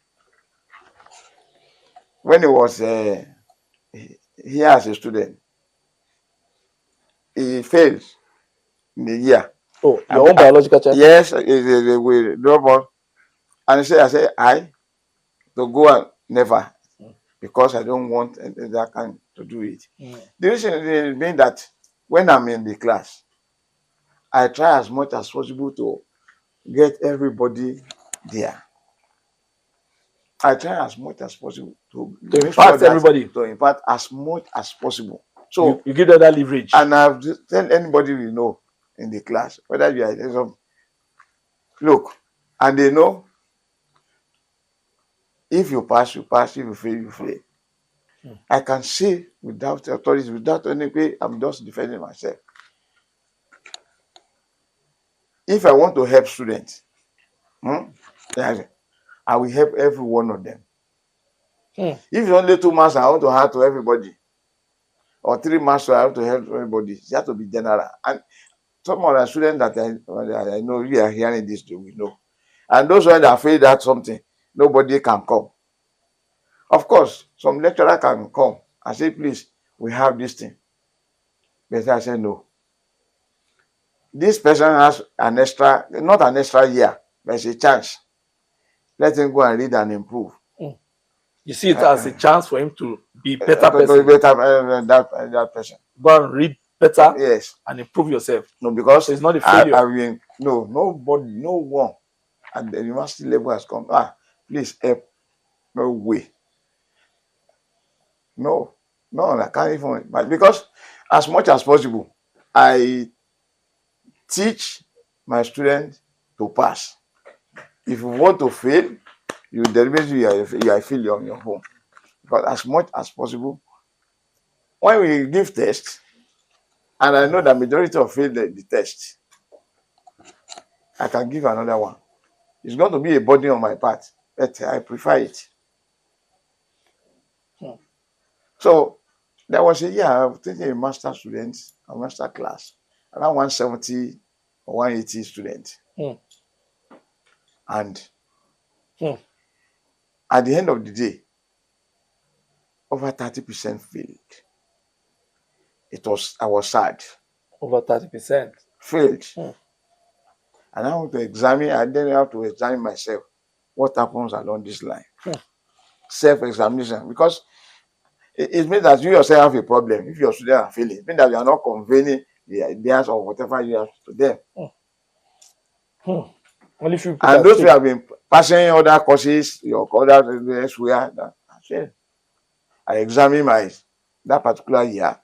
When he was here as a student, he failed in the year. Oh, your own biological child? Yes, we drop out. And I said, to go and never, because I don't want that kind to do it. The reason being that when I'm in the class, I try as much as possible to get everybody there. I try as much as possible to impart everybody. To impart as much as possible. So you give them that leverage. And I've tell anybody we know in the class, whether you are look, and they know if you pass, you pass. If you fail, you fail. I can say without authority, without any way, I'm just defending myself. If I want to help students, I will help every one of them. If it's only 2 months, I want to help to everybody. Or 3 months, I have to help everybody. It has to be general. And some of the students that I know we are hearing this, we know. And those ones that feel that something, nobody can come. Of course, some lecturer can come and say, please, we have this thing. But I say, no. This person has an extra, not an extra year, but it's a chance. Let him go and read and improve. You see it as a chance for him to be better person. To be better that person. Go and read better. Yes. And improve yourself. No, because so it's not a failure. Nobody, no one at the university level has come. Please help. No way. No, I can't even. But because as much as possible, I teach my students to pass. If you want to fail, you deliberately you are failure on your own. But as much as possible, when we give tests, and I know the majority of fail the test, I can give another one. It's going to be a burden on my part, but I prefer it. So there was a year I was taking a master student, a master class, around 170 or 180 students. And at the end of the day, over 30% failed. I was sad. Over 30%? Failed. And I want to examine, I didn't have to examine myself. what happens along this line. Self-examination, because it means that you yourself have a problem if your students are failing. It means that you are not conveying the ideas or whatever you have to them. Only few people And those who have been passing other courses, your other elsewhere, I examine that particular year,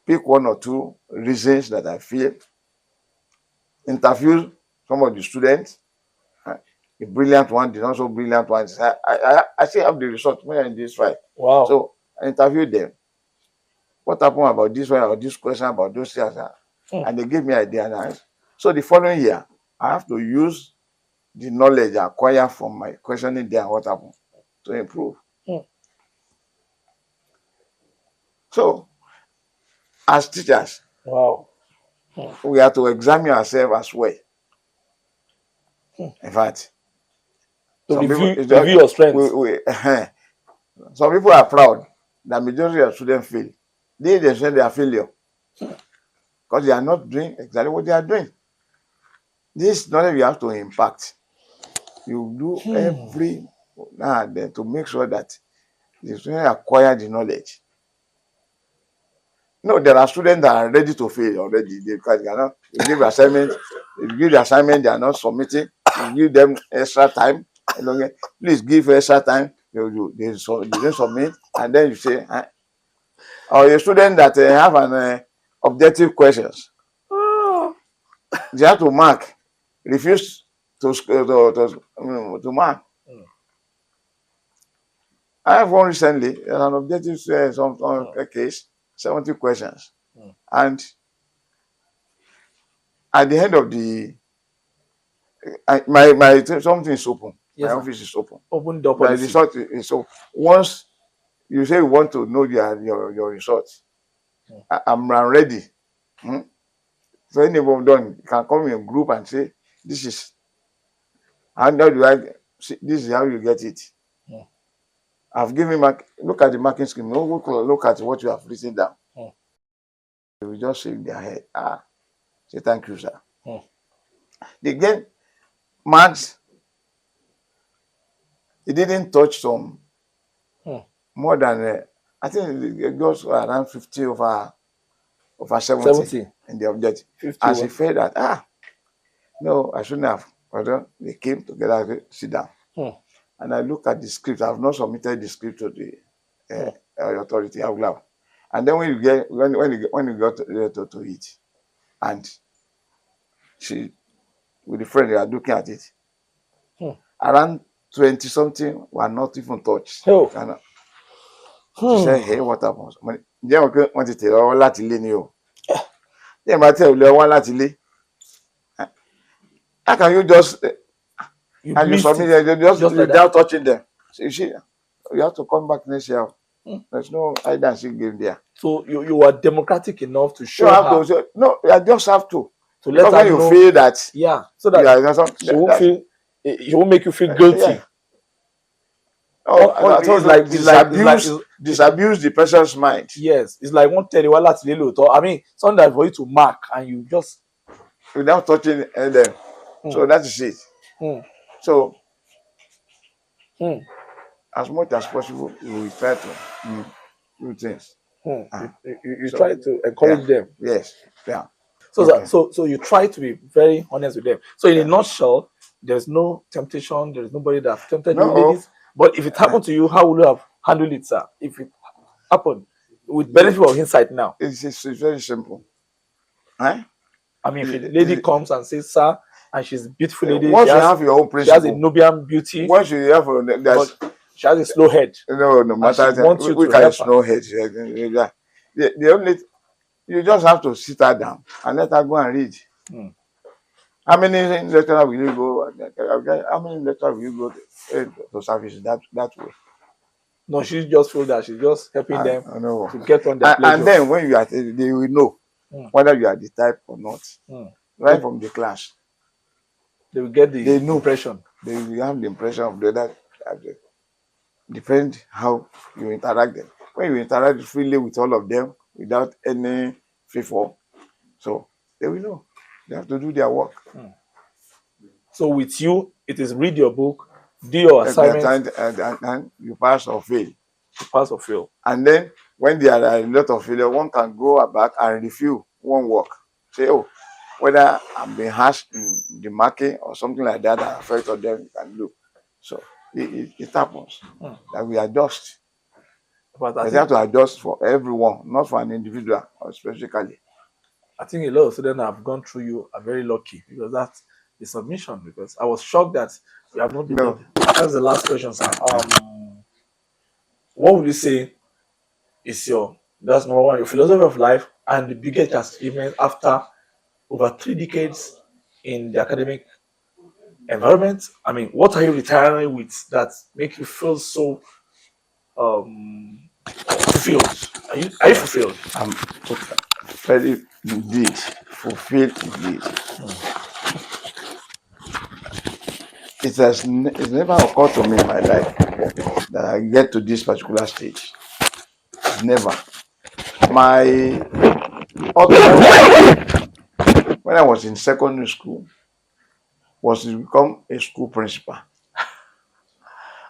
pick one or two reasons that I feel, interview some of the students, a brilliant one, the not so brilliant ones. I still have the result when in this fight. Wow. So I interviewed them. What happened about this one or this question about those things? And they gave me ideas. So the following year, I have to use the knowledge I acquire from my questioning there and what happened to improve. So, as teachers, wow, we have to examine ourselves as well. In fact, to review your strengths. Some people are proud that majority of students fail. They say they are failure because they are not doing exactly what they are doing. This knowledge you have to impact. You do every now and then to make sure that the students acquire the knowledge. No, there are students that are ready to fail already because they cannot. You give assignment, you give the assignment, they are not submitting. You give them extra time. Please give extra time. They don't submit, and then you say, or a student that have an objective questions, they have to mark, refuse to mark. I have one recently, an objective case, 70 questions, and at the end of the, my something is open. Yes, my office is open. Open door My policy. result is so. Once you say you want to know your results, I'm ready. So anyone done, you can come in a group and say, this is how do I see, this is how you get it. I've given look at the marking scheme. Look at what you have written down. They will just shake their head. Say thank you, sir. They get marks. It didn't touch some more than I think it goes around 50 over 70 in the objective. 50 as he felt that no, I shouldn't have. But they came together, sit down. And I look at the script. I've not submitted the script to the authority. I will have. And then when you get when you got to it, and she with the friend they are looking at it, around 20 something were not even touched. She said, "Hey, what happens?" Then want to tell her láti ilé ni o. Then I tell you one láti ilé. How can you just and you submit it just without touching them? So you have to come back next year. There's no hide and seek game there. So you are democratic enough to show her. No, I just have to let her know. Feel that so that she won't feel it won't make you feel guilty. It's disabuse the person's mind. Yes, it's like one tell you I mean, something for you to mark and you just without touching them. So that is it. So as much as possible, we will try to do things. You try to encourage them. Yes. Yeah. So you try to be very honest with them. So in a nutshell, there's no temptation. There's nobody that tempted you, ladies. But if it happened to you, how would you have handled it, sir? If it happened, with benefit of insight now. It's very simple. I mean, if a lady comes and says, "Sir," and she's a beautiful lady, once you have your own principle, she has a Nubian beauty. Once you have, she has a slow head. No matter we can slow head. The only you just have to sit her down and let her go and read. How many lecturers will you go? How many lecturers will you go to service that way? No, she just feel that she's just helping them to get on their pleasure. And then when you are, they will know whether you are the type or not. Right from the class, they will get the impression. They will have the impression of the other. Depend how you interact them. When you interact freely with all of them without any favor, so they will know. They have to do their work. So with you, it is read your book Do your assignment. And you pass or fail. You pass or fail. And then when there are a lot of failure, one can go back and review one work. Say, oh, whether I'm being harsh in the marking or something like that affected them, you can do. So it happens that we adjust. But we have to adjust for everyone, not for an individual or specifically. I think a lot of students have gone through you are very lucky because that's the submission. Because I was shocked that you have not been. No. That's the last question, sir. What would you say is that's number one, your philosophy of life and the biggest achievement after over 3 decades in the academic environment? I mean, what are you retiring with that make you feel so fulfilled? Are you fulfilled? I'm very indeed fulfilled indeed. It's never occurred to me in my life that I get to this particular stage. Never. My when I was in secondary school was to become a school principal.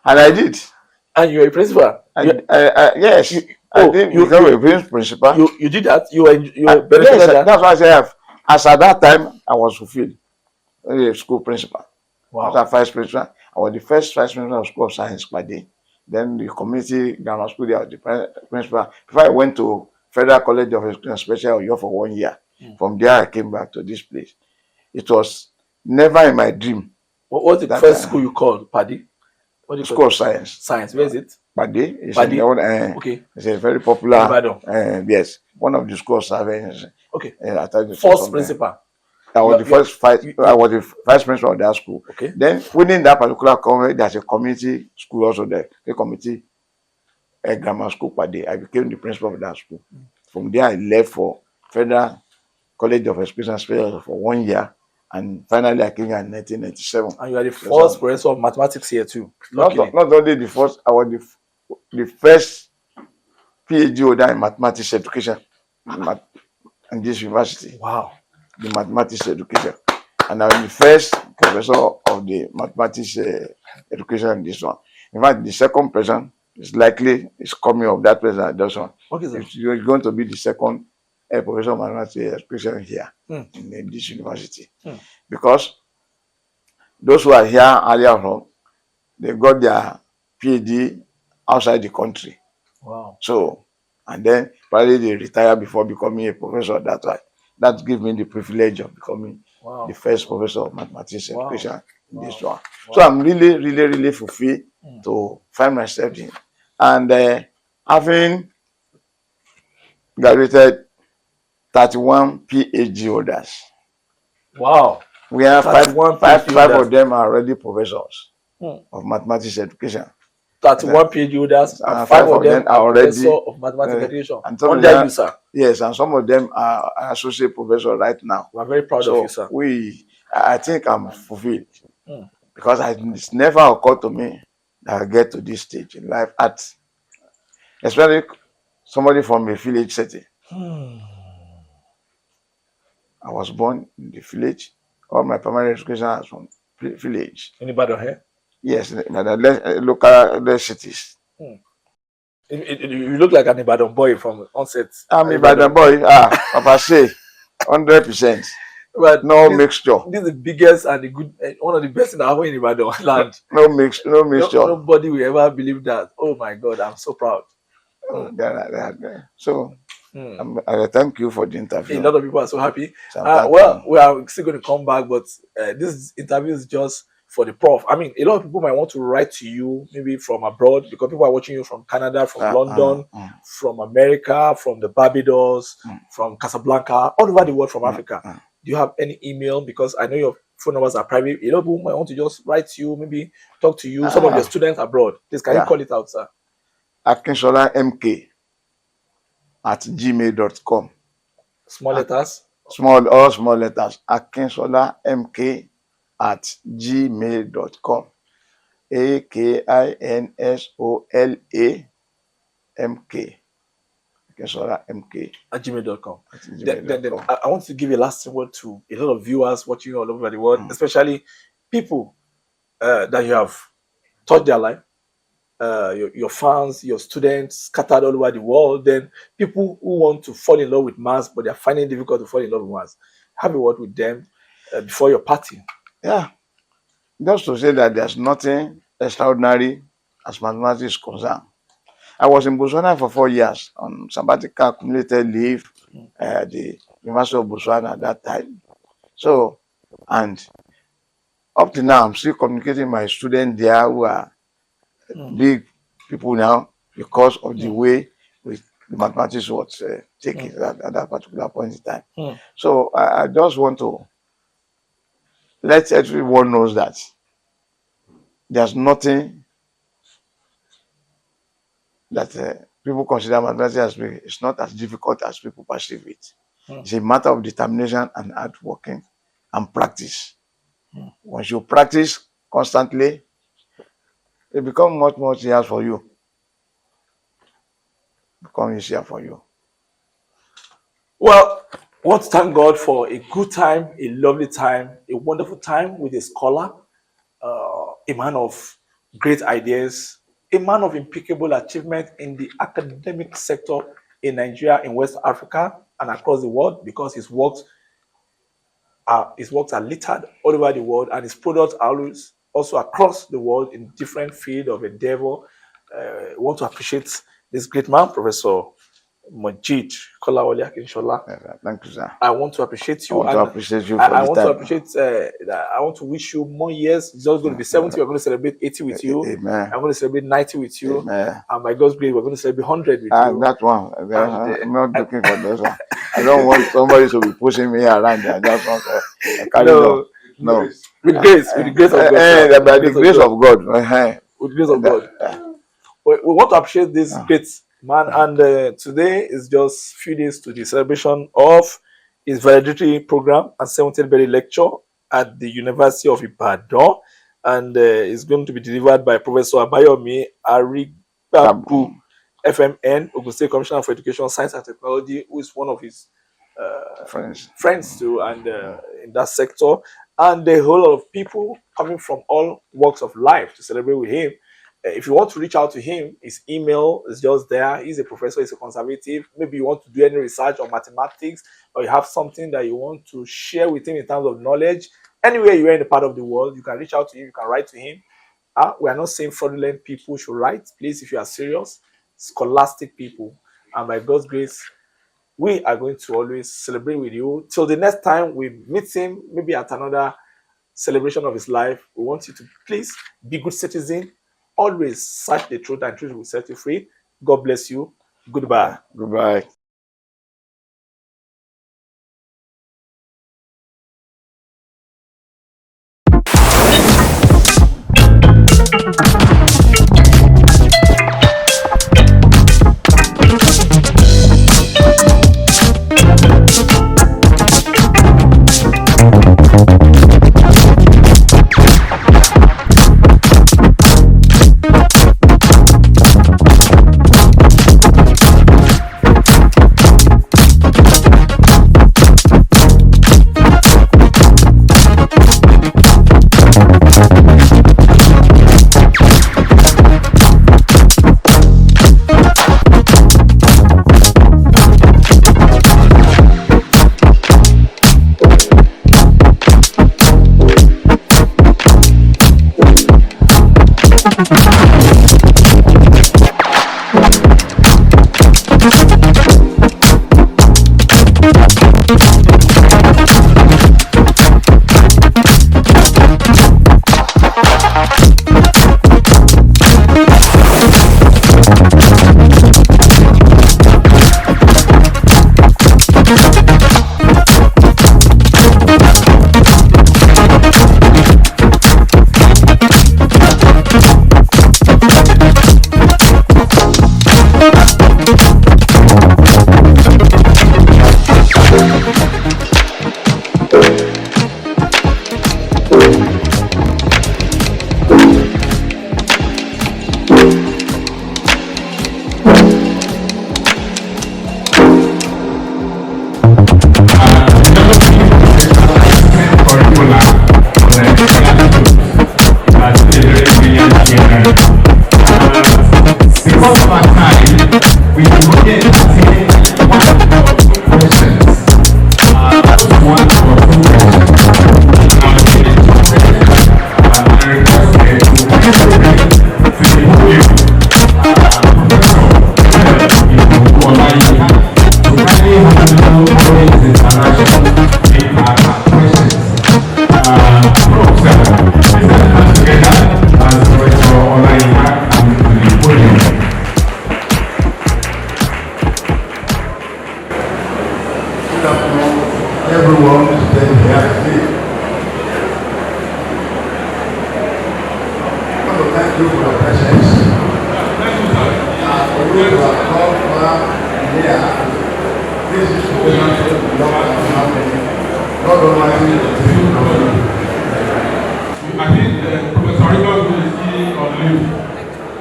And I did. And you're a principal? Yes. I did become a principal. You did that? You yes, that? That's why I say as at that time I was fulfilled. A school principal. Wow. After vice principal, I was the first vice principal of School of Science per day. Then the community grammar school, there was the principal. Before I went to Federal College of Education Special Oyo for 1 year. From there I came back to this place. It was never in my dream. What was the first school you called? Paddy? School of Science. Science. Where is it? Paddy. Paddy. Okay. It's a very popular. Ibadan. Yes, one of the schools of science. Okay. First principal. I was the first I was the vice principal of that school. Okay. Then within that particular community, there's a community school also there. A community grammar school per day. I became the principal of that school. From there, I left for Federal College of Education Special for 1 year, and finally I came here in 1997. And you are the first professor of mathematics here too. Not only the first, I was the first PhD holder in mathematics education in this university. Wow. The mathematics education, and I'm the first professor of the mathematics education in this one. In fact, the second person is coming of that person at this one. Okay, sir. You're going to be the second professor of mathematics education here in this university, because those who are here earlier on, they got their PhD outside the country. Wow. So, and then probably they retire before becoming a professor. That's why. That gives me the privilege of becoming the first professor of mathematics education in this one. So I'm really, really, really fulfilled to find myself in. And having graduated 31 PhD holders. Wow. We have five of them are already professors of mathematics education. 31 PhD holders and 5 of them are already professor of mathematics education. Under you, sir. Yes, and some of them are associate professor right now. We are very proud of you, sir. I think I'm fulfilled because it's never occurred to me that I get to this stage in life, especially somebody from a village setting. I was born in the village. All my primary education was from village. In Ibadan here? Yes, in the local cities. You look like an Ibadan boy from onset. I'm Ibadan boy. Papa say 100%. But no mixture. This is the biggest and the good, one of the best in our in Ibadan land. No mixture. Nobody will ever believe that. Oh my God, I'm so proud. So I thank you for the interview. A lot of people are so happy. Well, we are still going to come back, but this interview is just for the prof. I mean, a lot of people might want to write to you, maybe from abroad, because people are watching you from Canada, from London, from America, from the Barbados, from Casablanca, all over the world, from Africa. Do you have any email? Because I know your phone numbers are private. A lot of people might want to just write to you, maybe talk to you, some of your students abroad. Please, can you call it out, sir? akinsolaMK@gmail.com. Small letters? All small letters. akinsolaMK@gmail.com. AKINSOLAMK. akinsolaMK@gmail.com. Then I want to give a last word to a lot of viewers watching you all over the world, especially people that you have touch their life, your fans, your students scattered all over the world, then people who want to fall in love with maths, but they're finding it difficult to fall in love with maths, have a word with them before your party. Yeah, just to say that there's nothing extraordinary as mathematics is concerned. I was in Botswana for 4 years on sabbatical accumulated leave at the University of Botswana at that time. So, and up to now, I'm still communicating with my students there who are big people now because of the way the mathematics was taken at that particular point in time. So I just want to let everyone knows that there's nothing that people consider mathematics as being, it's not as difficult as people perceive it. It's a matter of determination and hard working and practice. Once you practice constantly, it becomes much more easier for you. Well, I want to thank God for a good time, a lovely time, a wonderful time with a scholar, a man of great ideas, a man of impeccable achievement in the academic sector in Nigeria, in West Africa, and across the world, because his works are littered all over the world, and his products are always also across the world in different fields of endeavor. I want to appreciate this great man, Professor MOJEED Kolawole Akínsolá. Thank you, sir. I want to appreciate you. I want to appreciate you. I want to wish you more years. It's just going to be 70. We're going to celebrate 80 with you. Amen. I'm going to celebrate 90 with you. Amen. And by God's grace, we're going to celebrate 100 with you. That one. I'm not looking for this one. I don't want somebody to be pushing me around there. That's not. No. With grace of God. By the grace of God. With the grace of God. We want to appreciate this great man, and today is just a few days to the celebration of his valedictory program and 70th birthday lecture at the University of Ibadan, and it's going to be delivered by Professor Abayomi, Arigbabu, FMN, Ogun State Commissioner for Education, Science and Technology, who is one of his friends too, and in that sector, and a whole lot of people coming from all walks of life to celebrate with him. If you want to reach out to him, his email is just there. He's a professor, he's a conservative. Maybe you want to do any research on mathematics, or you have something that you want to share with him in terms of knowledge. Anywhere you are in the part of the world, you can reach out to him, you can write to him. We are not saying fraudulent people should write. Please, if you are serious, scholastic people. And by God's grace, we are going to always celebrate with you. Till the next time we meet him, maybe at another celebration of his life, we want you to please be good citizen. Always search the truth, and truth will set you free. God bless you. Goodbye. Goodbye. everyone to stay here today. I want to thank you for your presence. For you to have come far here, this is for you to love and harmony. God Almighty will continue to love you. I think Professor Arigbabu is still on leave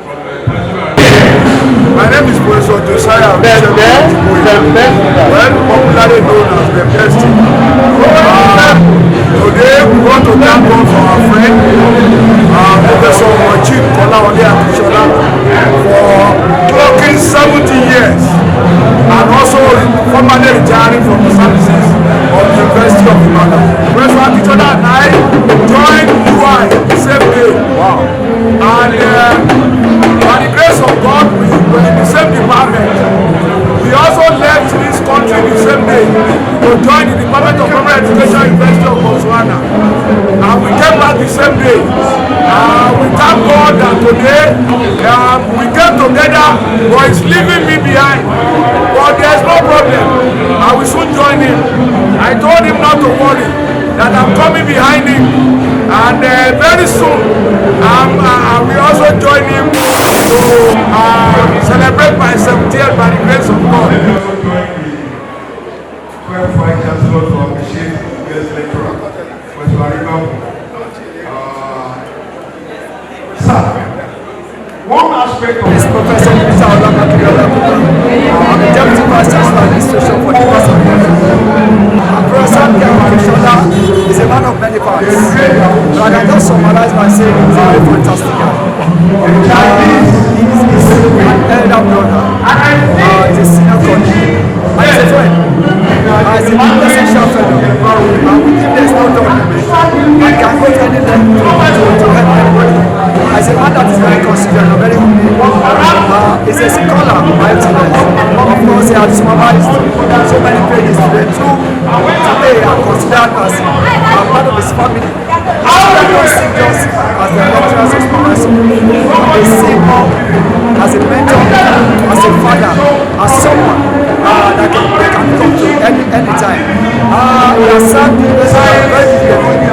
from the national. My name is Professor Josiah. Well, popularly known as the best. Today we want to thank God for our friend, Professor MOJEED KOLAWOLE AKINSOla, for clocking 70 years and also formerly retiring from the services of the University of Ibadan. Professor Akinsola and I joined UI the same day. Wow. And by the grace of God, we were in the same department. We also left this country the same day to join the Department of Primary Education, University of Ogun. And we came back the same day. We thank God that today we came together, but he's leaving me behind. But there's no problem. I will soon join him. I told him not to worry, that I'm coming behind him. And very soon, I will also join him to celebrate my 70th by the grace of God. I also joined the 12 Vice Chancellors to appreciate the guest lecturer, Professor Arigbabu. Sir, one aspect of this Professor I'm the Deputy Vice Chancellor Administration for the University of Ibadan. Professor Akinsola is a man of many parts. So I can just summarize by saying he's a very fantastic guy. He's an elder brother, he's a senior colleague, and he's a friend. As a essential fellow, and with him there's no doubt I can go to any length to help anybody. As a man that is very considerate and very humble, he's a scholar by excellence. Of course, he has supervised so many pages today. Today are considered as part of his family. They don't see just as the lecturers or supervisor. They see more as a mentor, as a father, as someone that they can come to any time. He has served the university very differently.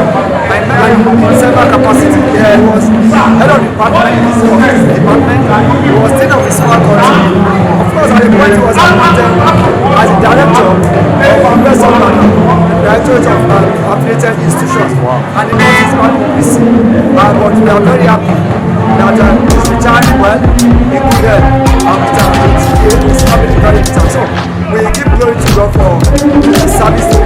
I met him in several capacities. He was head of department, he was dean of his faculty. Of course, at the point he was appointed as the director of University of Ibadan, Directorate of Affiliated Institutions, and he was his own OPC. But we are very happy that he's retiring well, he could his family very retired. So we give glory to God for his service to